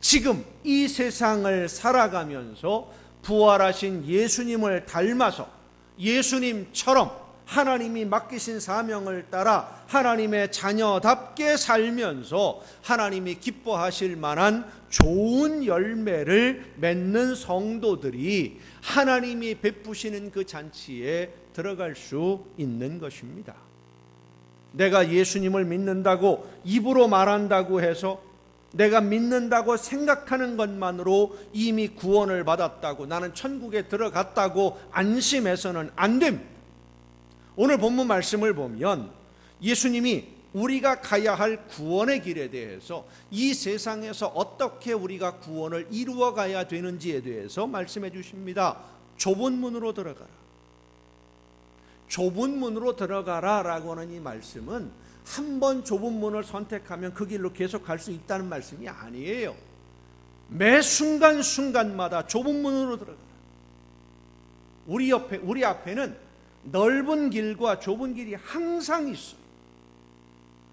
지금 이 세상을 살아가면서 부활하신 예수님을 닮아서 예수님처럼 하나님이 맡기신 사명을 따라 하나님의 자녀답게 살면서 하나님이 기뻐하실 만한 좋은 열매를 맺는 성도들이 하나님이 베푸시는 그 잔치에 들어갈 수 있는 것입니다. 내가 예수님을 믿는다고 입으로 말한다고 해서, 내가 믿는다고 생각하는 것만으로 이미 구원을 받았다고, 나는 천국에 들어갔다고 안심해서는 안 됩니다. 오늘 본문 말씀을 보면 예수님이 우리가 가야 할 구원의 길에 대해서, 이 세상에서 어떻게 우리가 구원을 이루어 가야 되는지에 대해서 말씀해 주십니다. 좁은 문으로 들어가라. 좁은 문으로 들어가라 라고 하는 이 말씀은 한 번 좁은 문을 선택하면 그 길로 계속 갈 수 있다는 말씀이 아니에요. 매 순간순간마다 좁은 문으로 들어가라. 우리 앞에는 넓은 길과 좁은 길이 항상 있어요.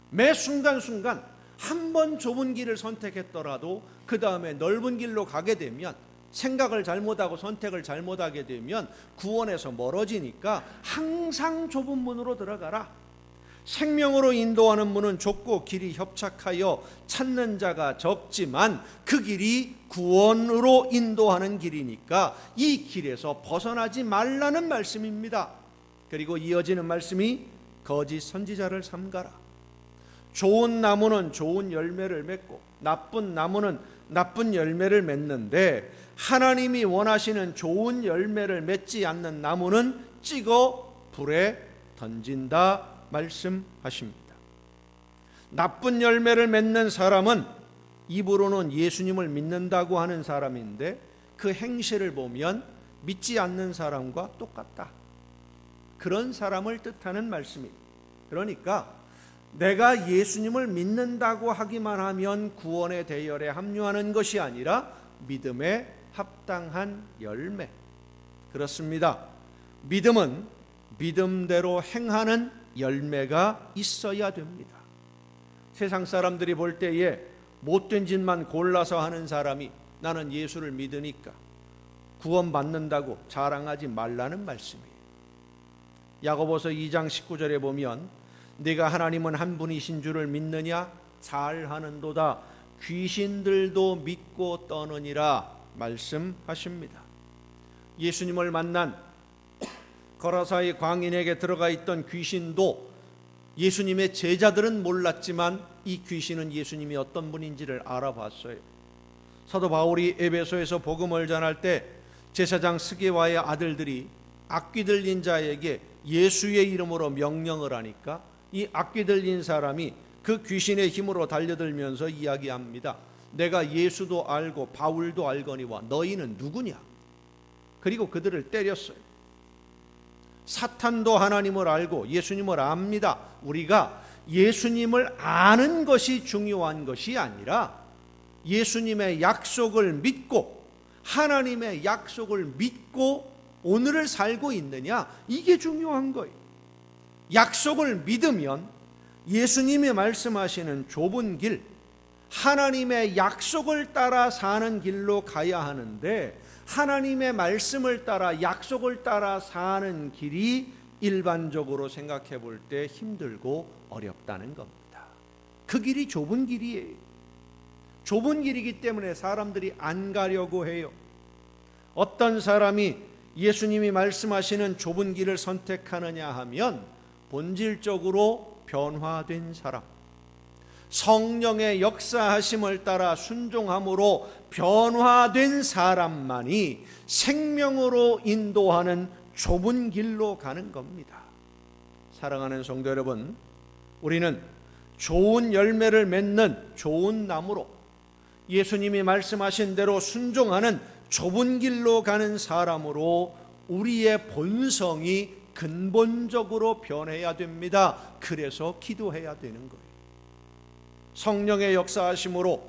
매 순간순간 한 번 좁은 길을 선택했더라도 그 다음에 넓은 길로 가게 되면, 생각을 잘못하고 선택을 잘못하게 되면 구원에서 멀어지니까 항상 좁은 문으로 들어가라. 생명으로 인도하는 문은 좁고 길이 협착하여 찾는 자가 적지만 그 길이 구원으로 인도하는 길이니까 이 길에서 벗어나지 말라는 말씀입니다. 그리고 이어지는 말씀이 거짓 선지자를 삼가라. 좋은 나무는 좋은 열매를 맺고 나쁜 나무는 나쁜 열매를 맺는데 하나님이 원하시는 좋은 열매를 맺지 않는 나무는 찍어 불에 던진다 말씀하십니다. 나쁜 열매를 맺는 사람은 입으로는 예수님을 믿는다고 하는 사람인데 그 행실을 보면 믿지 않는 사람과 똑같다. 그런 사람을 뜻하는 말씀이에요. 그러니까 내가 예수님을 믿는다고 하기만 하면 구원의 대열에 합류하는 것이 아니라 믿음에 합당한 열매. 그렇습니다. 믿음은 믿음대로 행하는 열매가 있어야 됩니다. 세상 사람들이 볼 때에 못된 짓만 골라서 하는 사람이 나는 예수를 믿으니까 구원받는다고 자랑하지 말라는 말씀이에요. 야고보서 2장 19절에 보면 네가 하나님은 한 분이신 줄을 믿느냐? 잘하는도다. 귀신들도 믿고 떠느니라 말씀하십니다. 예수님을 만난 거라사의 광인에게 들어가 있던 귀신도 예수님의 제자들은 몰랐지만 이 귀신은 예수님이 어떤 분인지를 알아봤어요. 사도 바울이 에베소에서 복음을 전할 때 제사장 스게와의 아들들이 악귀 들린 자에게 예수의 이름으로 명령을 하니까 이 악귀 들린 사람이 그 귀신의 힘으로 달려들면서 이야기합니다. 내가 예수도 알고 바울도 알거니와 너희는 누구냐? 그리고 그들을 때렸어요. 사탄도 하나님을 알고 예수님을 압니다. 우리가 예수님을 아는 것이 중요한 것이 아니라 예수님의 약속을 믿고 하나님의 약속을 믿고 오늘을 살고 있느냐, 이게 중요한 거예요. 약속을 믿으면 예수님이 말씀하시는 좁은 길, 하나님의 약속을 따라 사는 길로 가야 하는데 하나님의 말씀을 따라 약속을 따라 사는 길이 일반적으로 생각해 볼 때 힘들고 어렵다는 겁니다. 그 길이 좁은 길이에요. 좁은 길이기 때문에 사람들이 안 가려고 해요. 어떤 사람이 예수님이 말씀하시는 좁은 길을 선택하느냐 하면 본질적으로 변화된 사람, 성령의 역사하심을 따라 순종함으로 변화된 사람만이 생명으로 인도하는 좁은 길로 가는 겁니다. 사랑하는 성도 여러분, 우리는 좋은 열매를 맺는 좋은 나무로 예수님이 말씀하신 대로 순종하는 좁은 길로 가는 사람으로 우리의 본성이 근본적으로 변해야 됩니다. 그래서 기도해야 되는 거예요. 성령의 역사하심으로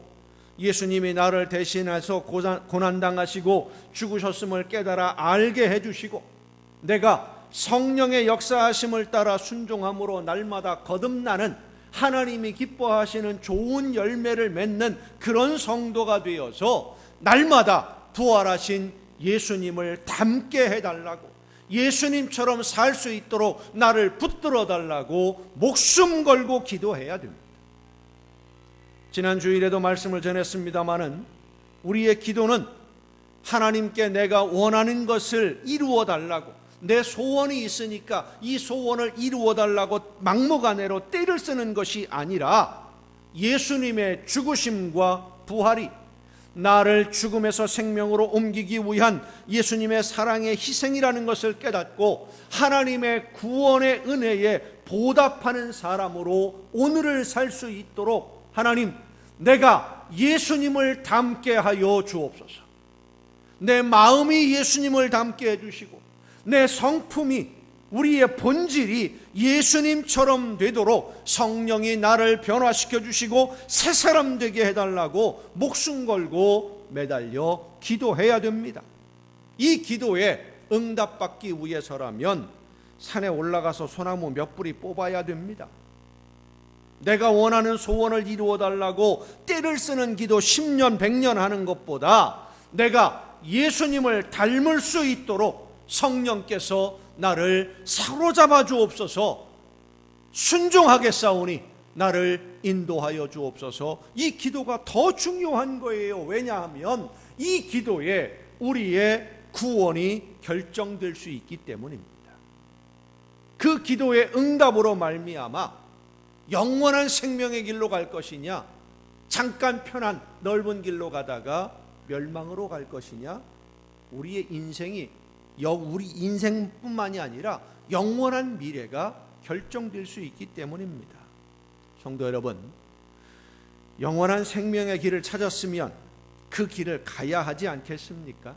예수님이 나를 대신해서 고난당하시고 죽으셨음을 깨달아 알게 해주시고 내가 성령의 역사하심을 따라 순종함으로 날마다 거듭나는 하나님이 기뻐하시는 좋은 열매를 맺는 그런 성도가 되어서 날마다 부활하신 예수님을 닮게 해달라고, 예수님처럼 살 수 있도록 나를 붙들어 달라고 목숨 걸고 기도해야 됩니다. 지난 주일에도 말씀을 전했습니다마는 우리의 기도는 하나님께 내가 원하는 것을 이루어 달라고, 내 소원이 있으니까 이 소원을 이루어 달라고 막무가내로 때를 쓰는 것이 아니라 예수님의 죽으심과 부활이 나를 죽음에서 생명으로 옮기기 위한 예수님의 사랑의 희생이라는 것을 깨닫고 하나님의 구원의 은혜에 보답하는 사람으로 오늘을 살 수 있도록 하나님, 내가 예수님을 닮게 하여 주옵소서. 내 마음이 예수님을 닮게 해주시고 내 성품이, 우리의 본질이 예수님처럼 되도록 성령이 나를 변화시켜 주시고 새 사람 되게 해달라고 목숨 걸고 매달려 기도해야 됩니다. 이 기도에 응답받기 위해서라면 산에 올라가서 소나무 몇 뿌리 뽑아야 됩니다. 내가 원하는 소원을 이루어 달라고 때를 쓰는 기도 10년 100년 하는 것보다 내가 예수님을 닮을 수 있도록 성령께서 나를 사로잡아 주옵소서, 순종하겠사오니 나를 인도하여 주옵소서. 이 기도가 더 중요한 거예요. 왜냐하면 이 기도에 우리의 구원이 결정될 수 있기 때문입니다. 그 기도의 응답으로 말미암아 영원한 생명의 길로 갈 것이냐, 잠깐 편한 넓은 길로 가다가 멸망으로 갈 것이냐, 우리의 인생이 우리 인생뿐만이 아니라 영원한 미래가 결정될 수 있기 때문입니다. 성도 여러분, 영원한 생명의 길을 찾았으면 그 길을 가야 하지 않겠습니까?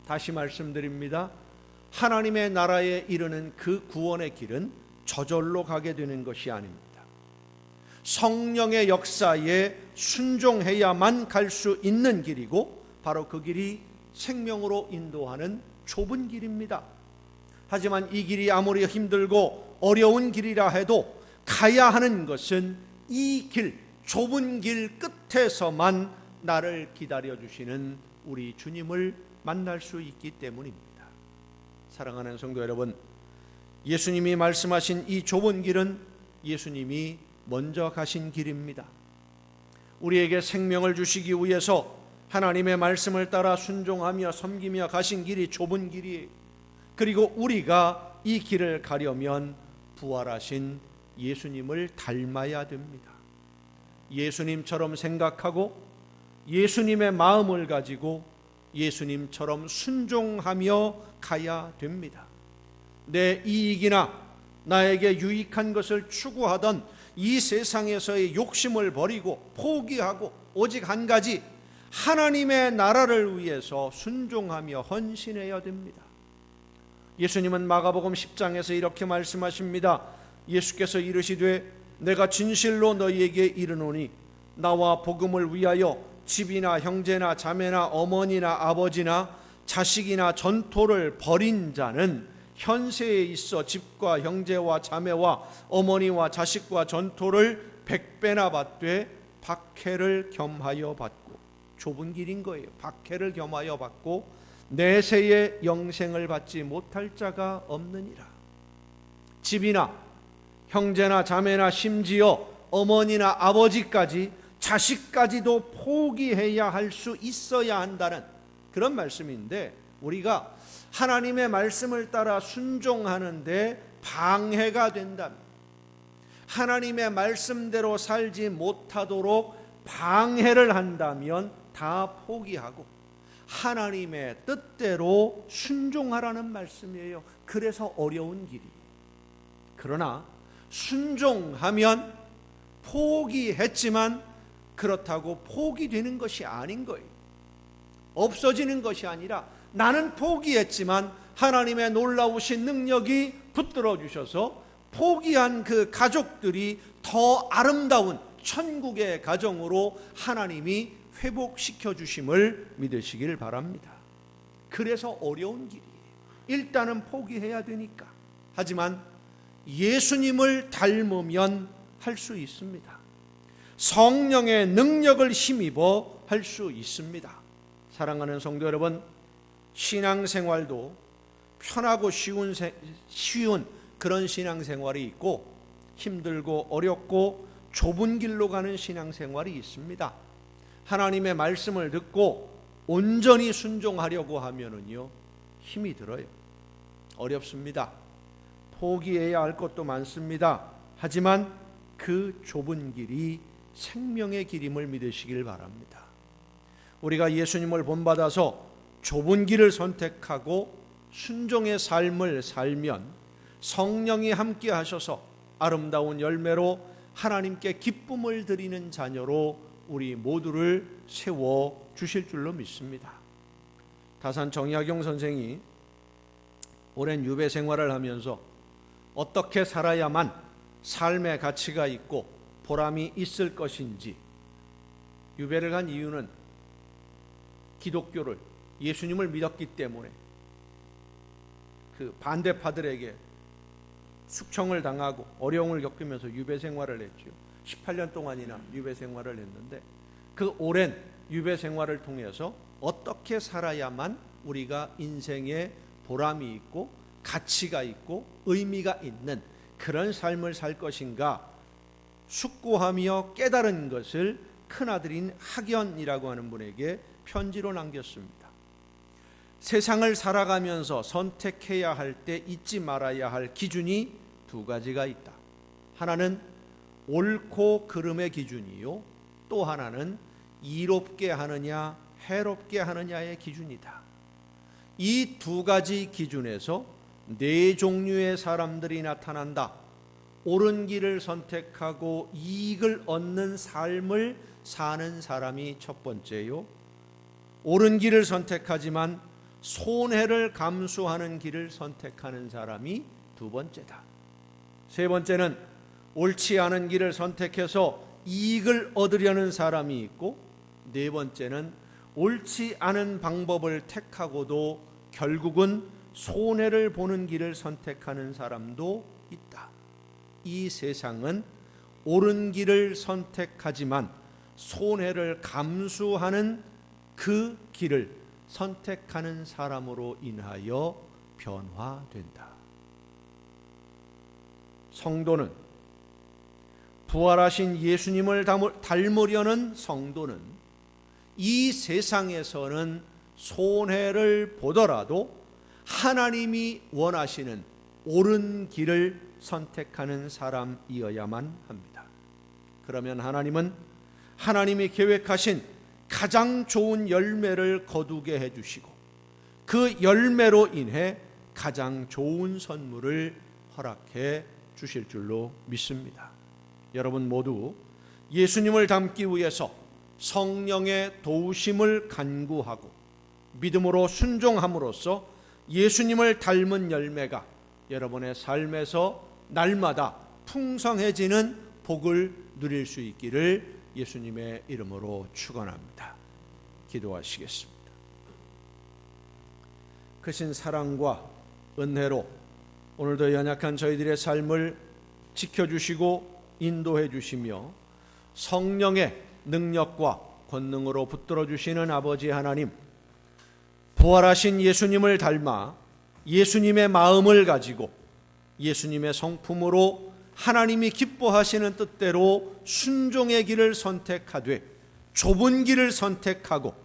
다시 말씀드립니다. 하나님의 나라에 이르는 그 구원의 길은 저절로 가게 되는 것이 아닙니다. 성령의 역사에 순종해야만 갈 수 있는 길이고, 바로 그 길이 생명으로 인도하는 좁은 길입니다. 하지만 이 길이 아무리 힘들고 어려운 길이라 해도 가야 하는 것은 이 길, 좁은 길 끝에서만 나를 기다려주시는 우리 주님을 만날 수 있기 때문입니다. 사랑하는 성도 여러분, 예수님이 말씀하신 이 좁은 길은 예수님이 먼저 가신 길입니다. 우리에게 생명을 주시기 위해서 하나님의 말씀을 따라 순종하며 섬기며 가신 길이 좁은 길이에요. 그리고 우리가 이 길을 가려면 부활하신 예수님을 닮아야 됩니다. 예수님처럼 생각하고 예수님의 마음을 가지고 예수님처럼 순종하며 가야 됩니다. 내 이익이나 나에게 유익한 것을 추구하던 이 세상에서의 욕심을 버리고 포기하고 오직 한 가지, 하나님의 나라를 위해서 순종하며 헌신해야 됩니다. 예수님은 마가복음 10장에서 이렇게 말씀하십니다. 예수께서 이르시되 내가 진실로 너희에게 이르노니 나와 복음을 위하여 집이나 형제나 자매나 어머니나 아버지나 자식이나 전토를 벌인 자는 현세에 있어 집과 형제와 자매와 어머니와 자식과 전토를 100배나 받되 박해를 겸하여 받고, 좁은 길인 거예요. 박해를 겸하여 받고 내세의 영생을 받지 못할 자가 없느니라. 집이나 형제나 자매나 심지어 어머니나 아버지까지 자식까지도 포기해야 할 수 있어야 한다는 그런 말씀인데, 우리가 하나님의 말씀을 따라 순종하는데 방해가 된다면, 하나님의 말씀대로 살지 못하도록 방해를 한다면 다 포기하고 하나님의 뜻대로 순종하라는 말씀이에요. 그래서 어려운 길이. 그러나 순종하면 포기했지만 그렇다고 포기되는 것이 아닌 거예요. 없어지는 것이 아니라 나는 포기했지만 하나님의 놀라우신 능력이 붙들어 주셔서 포기한 그 가족들이 더 아름다운 천국의 가정으로 하나님이 회복시켜 주심을 믿으시길 바랍니다. 그래서 어려운 길이에요. 일단은 포기해야 되니까. 하지만 예수님을 닮으면 할 수 있습니다. 성령의 능력을 힘입어 할 수 있습니다. 사랑하는 성도 여러분, 신앙생활도 편하고 쉬운 그런 신앙생활이 있고, 힘들고 어렵고 좁은 길로 가는 신앙생활이 있습니다. 하나님의 말씀을 듣고 온전히 순종하려고 하면은요, 힘이 들어요. 어렵습니다. 포기해야 할 것도 많습니다. 하지만 그 좁은 길이 생명의 길임을 믿으시길 바랍니다. 우리가 예수님을 본받아서 좁은 길을 선택하고 순종의 삶을 살면 성령이 함께 하셔서 아름다운 열매로 하나님께 기쁨을 드리는 자녀로 우리 모두를 세워 주실 줄로 믿습니다. 다산 정약용 선생이 오랜 유배 생활을 하면서 어떻게 살아야만 삶의 가치가 있고 보람이 있을 것인지, 유배를 간 이유는 기독교를, 예수님을 믿었기 때문에 그 반대파들에게 숙청을 당하고 어려움을 겪으면서 유배 생활을 했죠. 18년 동안이나 유배 생활을 했는데, 그 오랜 유배 생활을 통해서 어떻게 살아야만 우리가 인생에 보람이 있고 가치가 있고 의미가 있는 그런 삶을 살 것인가 숙고하며 깨달은 것을 큰아들인 학연이라고 하는 분에게 편지로 남겼습니다. 세상을 살아가면서 선택해야 할 때 잊지 말아야 할 기준이 두 가지가 있다. 하나는 옳고 그름의 기준이요, 또 하나는 이롭게 하느냐 해롭게 하느냐의 기준이다. 이 두 가지 기준에서 네 종류의 사람들이 나타난다. 옳은 길을 선택하고 이익을 얻는 삶을 사는 사람이 첫 번째요, 옳은 길을 선택하지만 손해를 감수하는 길을 선택하는 사람이 두 번째다. 세 번째는 옳지 않은 길을 선택해서 이익을 얻으려는 사람이 있고, 네 번째는 옳지 않은 방법을 택하고도 결국은 손해를 보는 길을 선택하는 사람도 있다. 이 세상은 옳은 길을 선택하지만 손해를 감수하는 그 길을 선택하는 사람으로 인하여 변화된다. 성도는, 부활하신 예수님을 닮으려는 성도는 이 세상에서는 손해를 보더라도 하나님이 원하시는 옳은 길을 선택하는 사람이어야만 합니다. 그러면 하나님은 하나님이 계획하신 가장 좋은 열매를 거두게 해주시고 그 열매로 인해 가장 좋은 선물을 허락해 주실 줄로 믿습니다. 여러분 모두 예수님을 닮기 위해서 성령의 도우심을 간구하고 믿음으로 순종함으로써 예수님을 닮은 열매가 여러분의 삶에서 날마다 풍성해지는 복을 누릴 수 있기를 예수님의 이름으로 축원합니다. 기도하시겠습니다. 크신 사랑과 은혜로 오늘도 연약한 저희들의 삶을 지켜주시고 인도해 주시며 성령의 능력과 권능으로 붙들어 주시는 아버지 하나님, 부활하신 예수님을 닮아 예수님의 마음을 가지고 예수님의 성품으로 하나님이 기뻐하시는 뜻대로 순종의 길을 선택하되 좁은 길을 선택하고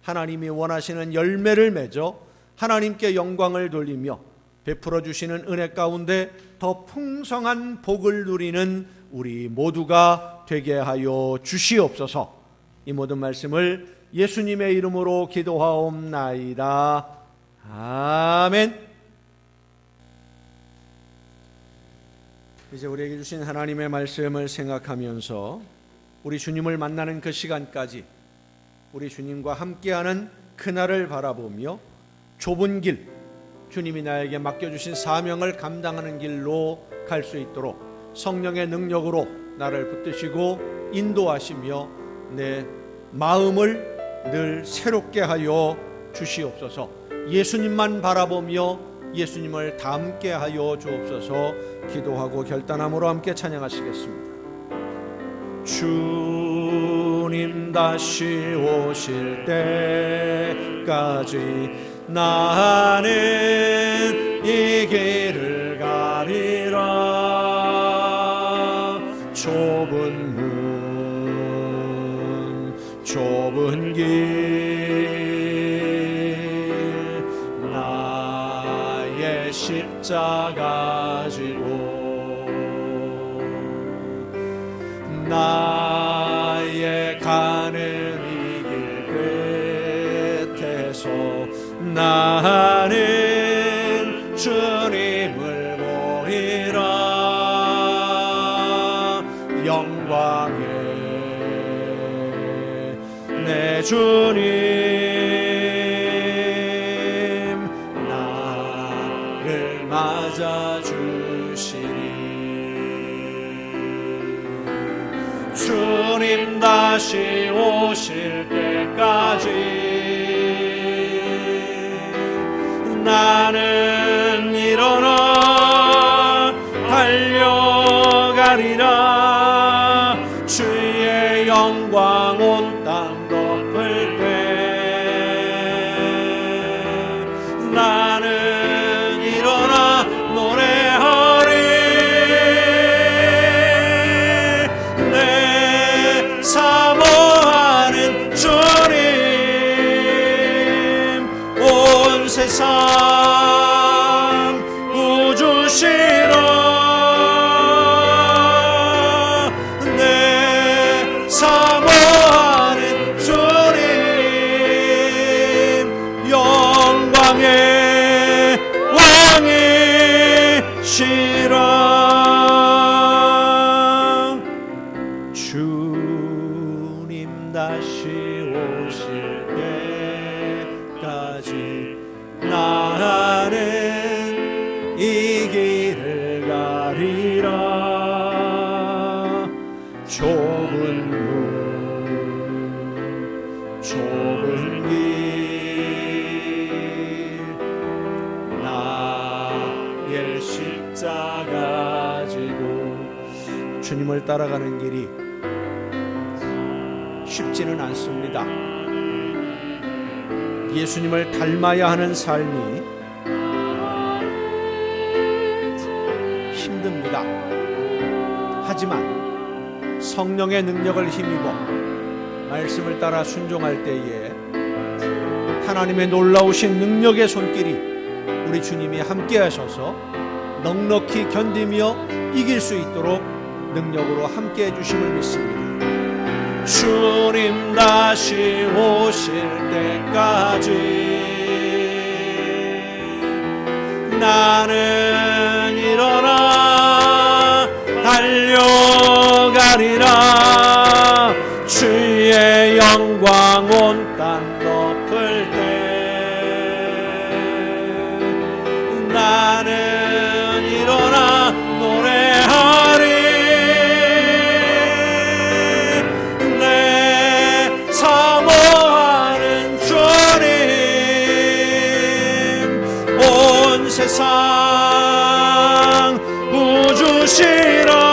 하나님이 원하시는 열매를 맺어 하나님께 영광을 돌리며 베풀어 주시는 은혜 가운데 더 풍성한 복을 누리는 우리 모두가 되게 하여 주시옵소서. 이 모든 말씀을 예수님의 이름으로 기도하옵나이다. 아멘. 이제 우리에게 주신 하나님의 말씀을 생각하면서 우리 주님을 만나는 그 시간까지 우리 주님과 함께하는 그날을 바라보며 좁은 길, 주님이 나에게 맡겨주신 사명을 감당하는 길로 갈 수 있도록 성령의 능력으로 나를 붙드시고 인도하시며 내 마음을 늘 새롭게 하여 주시옵소서. 예수님만 바라보며 예수님을 닮게 하여 주옵소서. 기도하고 결단함으로 함께 찬양하시겠습니다. 주님 다시 오실 때까지 나는 이 길을 가리라. 좁은 문, 좁은 길, 나의 십자가 지고 나의 가는 이 길 끝에서 나는 주님을 보리라. 영광의 내 주님 나를 맞아주시니 주님 다시 오실 때까지 나는 일어나 달려가리라. 주의 영광 온 땅 덮을 때 나는 일어나 노래하리. 좁은 길 나의 십자가 지고 주님을 따라가는 길이 쉽지는 않습니다. 예수님을 닮아야 하는 삶이 힘듭니다. 하지만 성령의 능력을 힘입어 말씀을 따라 순종할 때에 하나님의 놀라우신 능력의 손길이 우리 주님이 함께 하셔서 넉넉히 견디며 이길 수 있도록 능력으로 함께 해주심을 믿습니다. 주님 다시 오실 때까지 나는 일어나 달려가리라. 주의 영광 온 땅 덮을 때 나는 일어나 노래하리. 내 사모하는 주님 온 세상 부주시라.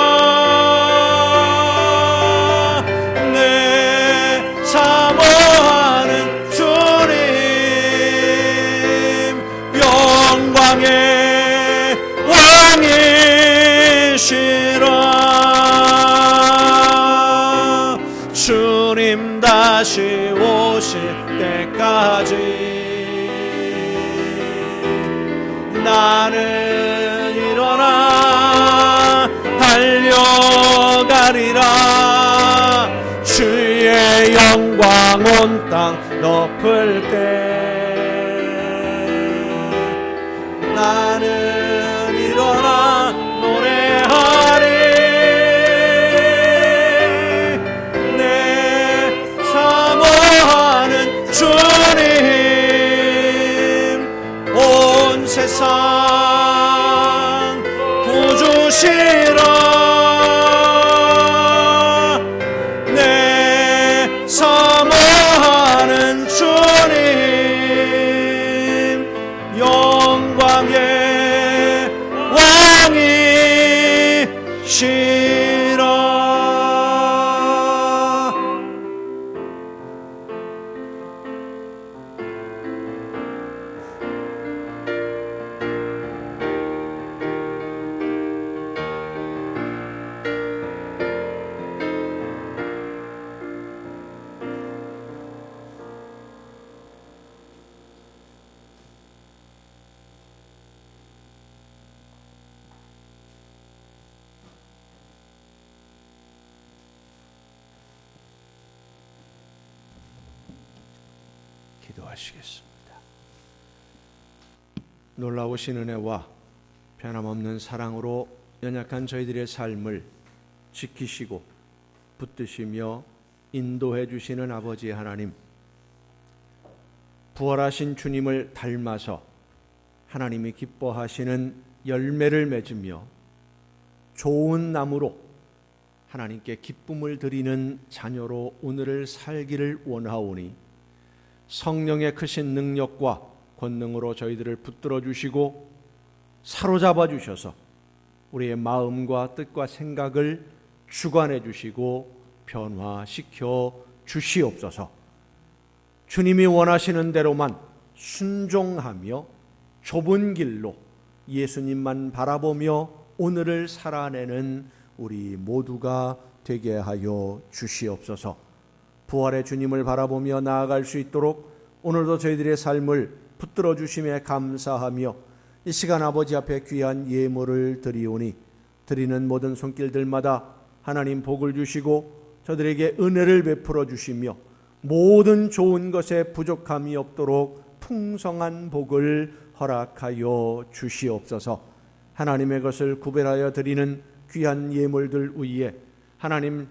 주님 다시 오실 때까지 나는 일어나 달려가리라. 주의 영광 온 땅 덮을 때 나는 일어나 노래하리. 내 사모하는 주님 온 세상 구주시라. 내 사모하는 주님 영광의 왕이시라. 기도하시겠습니다. 놀라우신 은혜와 변함없는 사랑으로 연약한 저희들의 삶을 지키시고 붙드시며 인도해 주시는 아버지 하나님, 부활하신 주님을 닮아서 하나님이 기뻐하시는 열매를 맺으며 좋은 나무로 하나님께 기쁨을 드리는 자녀로 오늘을 살기를 원하오니 성령의 크신 능력과 권능으로 저희들을 붙들어 주시고 사로잡아 주셔서 우리의 마음과 뜻과 생각을 주관해 주시고 변화시켜 주시옵소서. 주님이 원하시는 대로만 순종하며 좁은 길로 예수님만 바라보며 오늘을 살아내는 우리 모두가 되게 하여 주시옵소서. 부활의 주님을 바라보며 나아갈 수 있도록 오늘도 저희들의 삶을 붙들어 주심에 감사하며 이 시간 아버지 앞에 귀한 예물을 드리오니 드리는 모든 손길들마다 하나님 복을 주시고 저들에게 은혜를 베풀어 주시며 모든 좋은 것에 부족함이 없도록 풍성한 복을 허락하여 주시옵소서. 하나님의 것을 구별하여 드리는 귀한 예물들 위에 하나님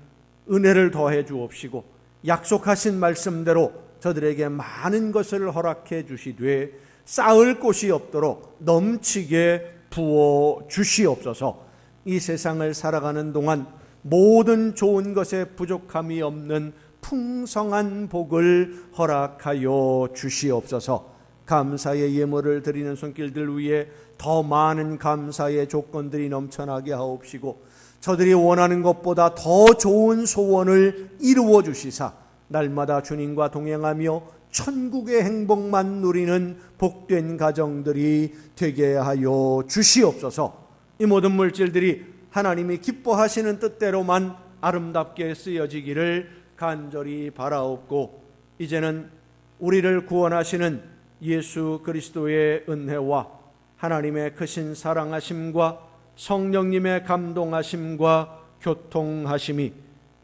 은혜를 더해 주옵시고 약속하신 말씀대로 저들에게 많은 것을 허락해 주시되 쌓을 곳이 없도록 넘치게 부어 주시옵소서. 이 세상을 살아가는 동안 모든 좋은 것에 부족함이 없는 풍성한 복을 허락하여 주시옵소서. 감사의 예물을 드리는 손길들 위에 더 많은 감사의 조건들이 넘쳐나게 하옵시고, 저들이 원하는 것보다 더 좋은 소원을 이루어 주시사 날마다 주님과 동행하며 천국의 행복만 누리는 복된 가정들이 되게 하여 주시옵소서. 이 모든 물질들이 하나님이 기뻐하시는 뜻대로만 아름답게 쓰여지기를 간절히 바라옵고, 이제는 우리를 구원하시는 예수 그리스도의 은혜와 하나님의 크신 사랑하심과 성령님의 감동하심과 교통하심이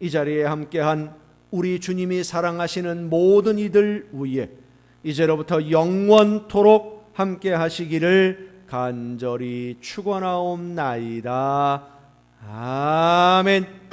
이 자리에 함께한 우리 주님이 사랑하시는 모든 이들 위에 이제로부터 영원토록 함께 하시기를 간절히 축원하옵나이다. 아멘.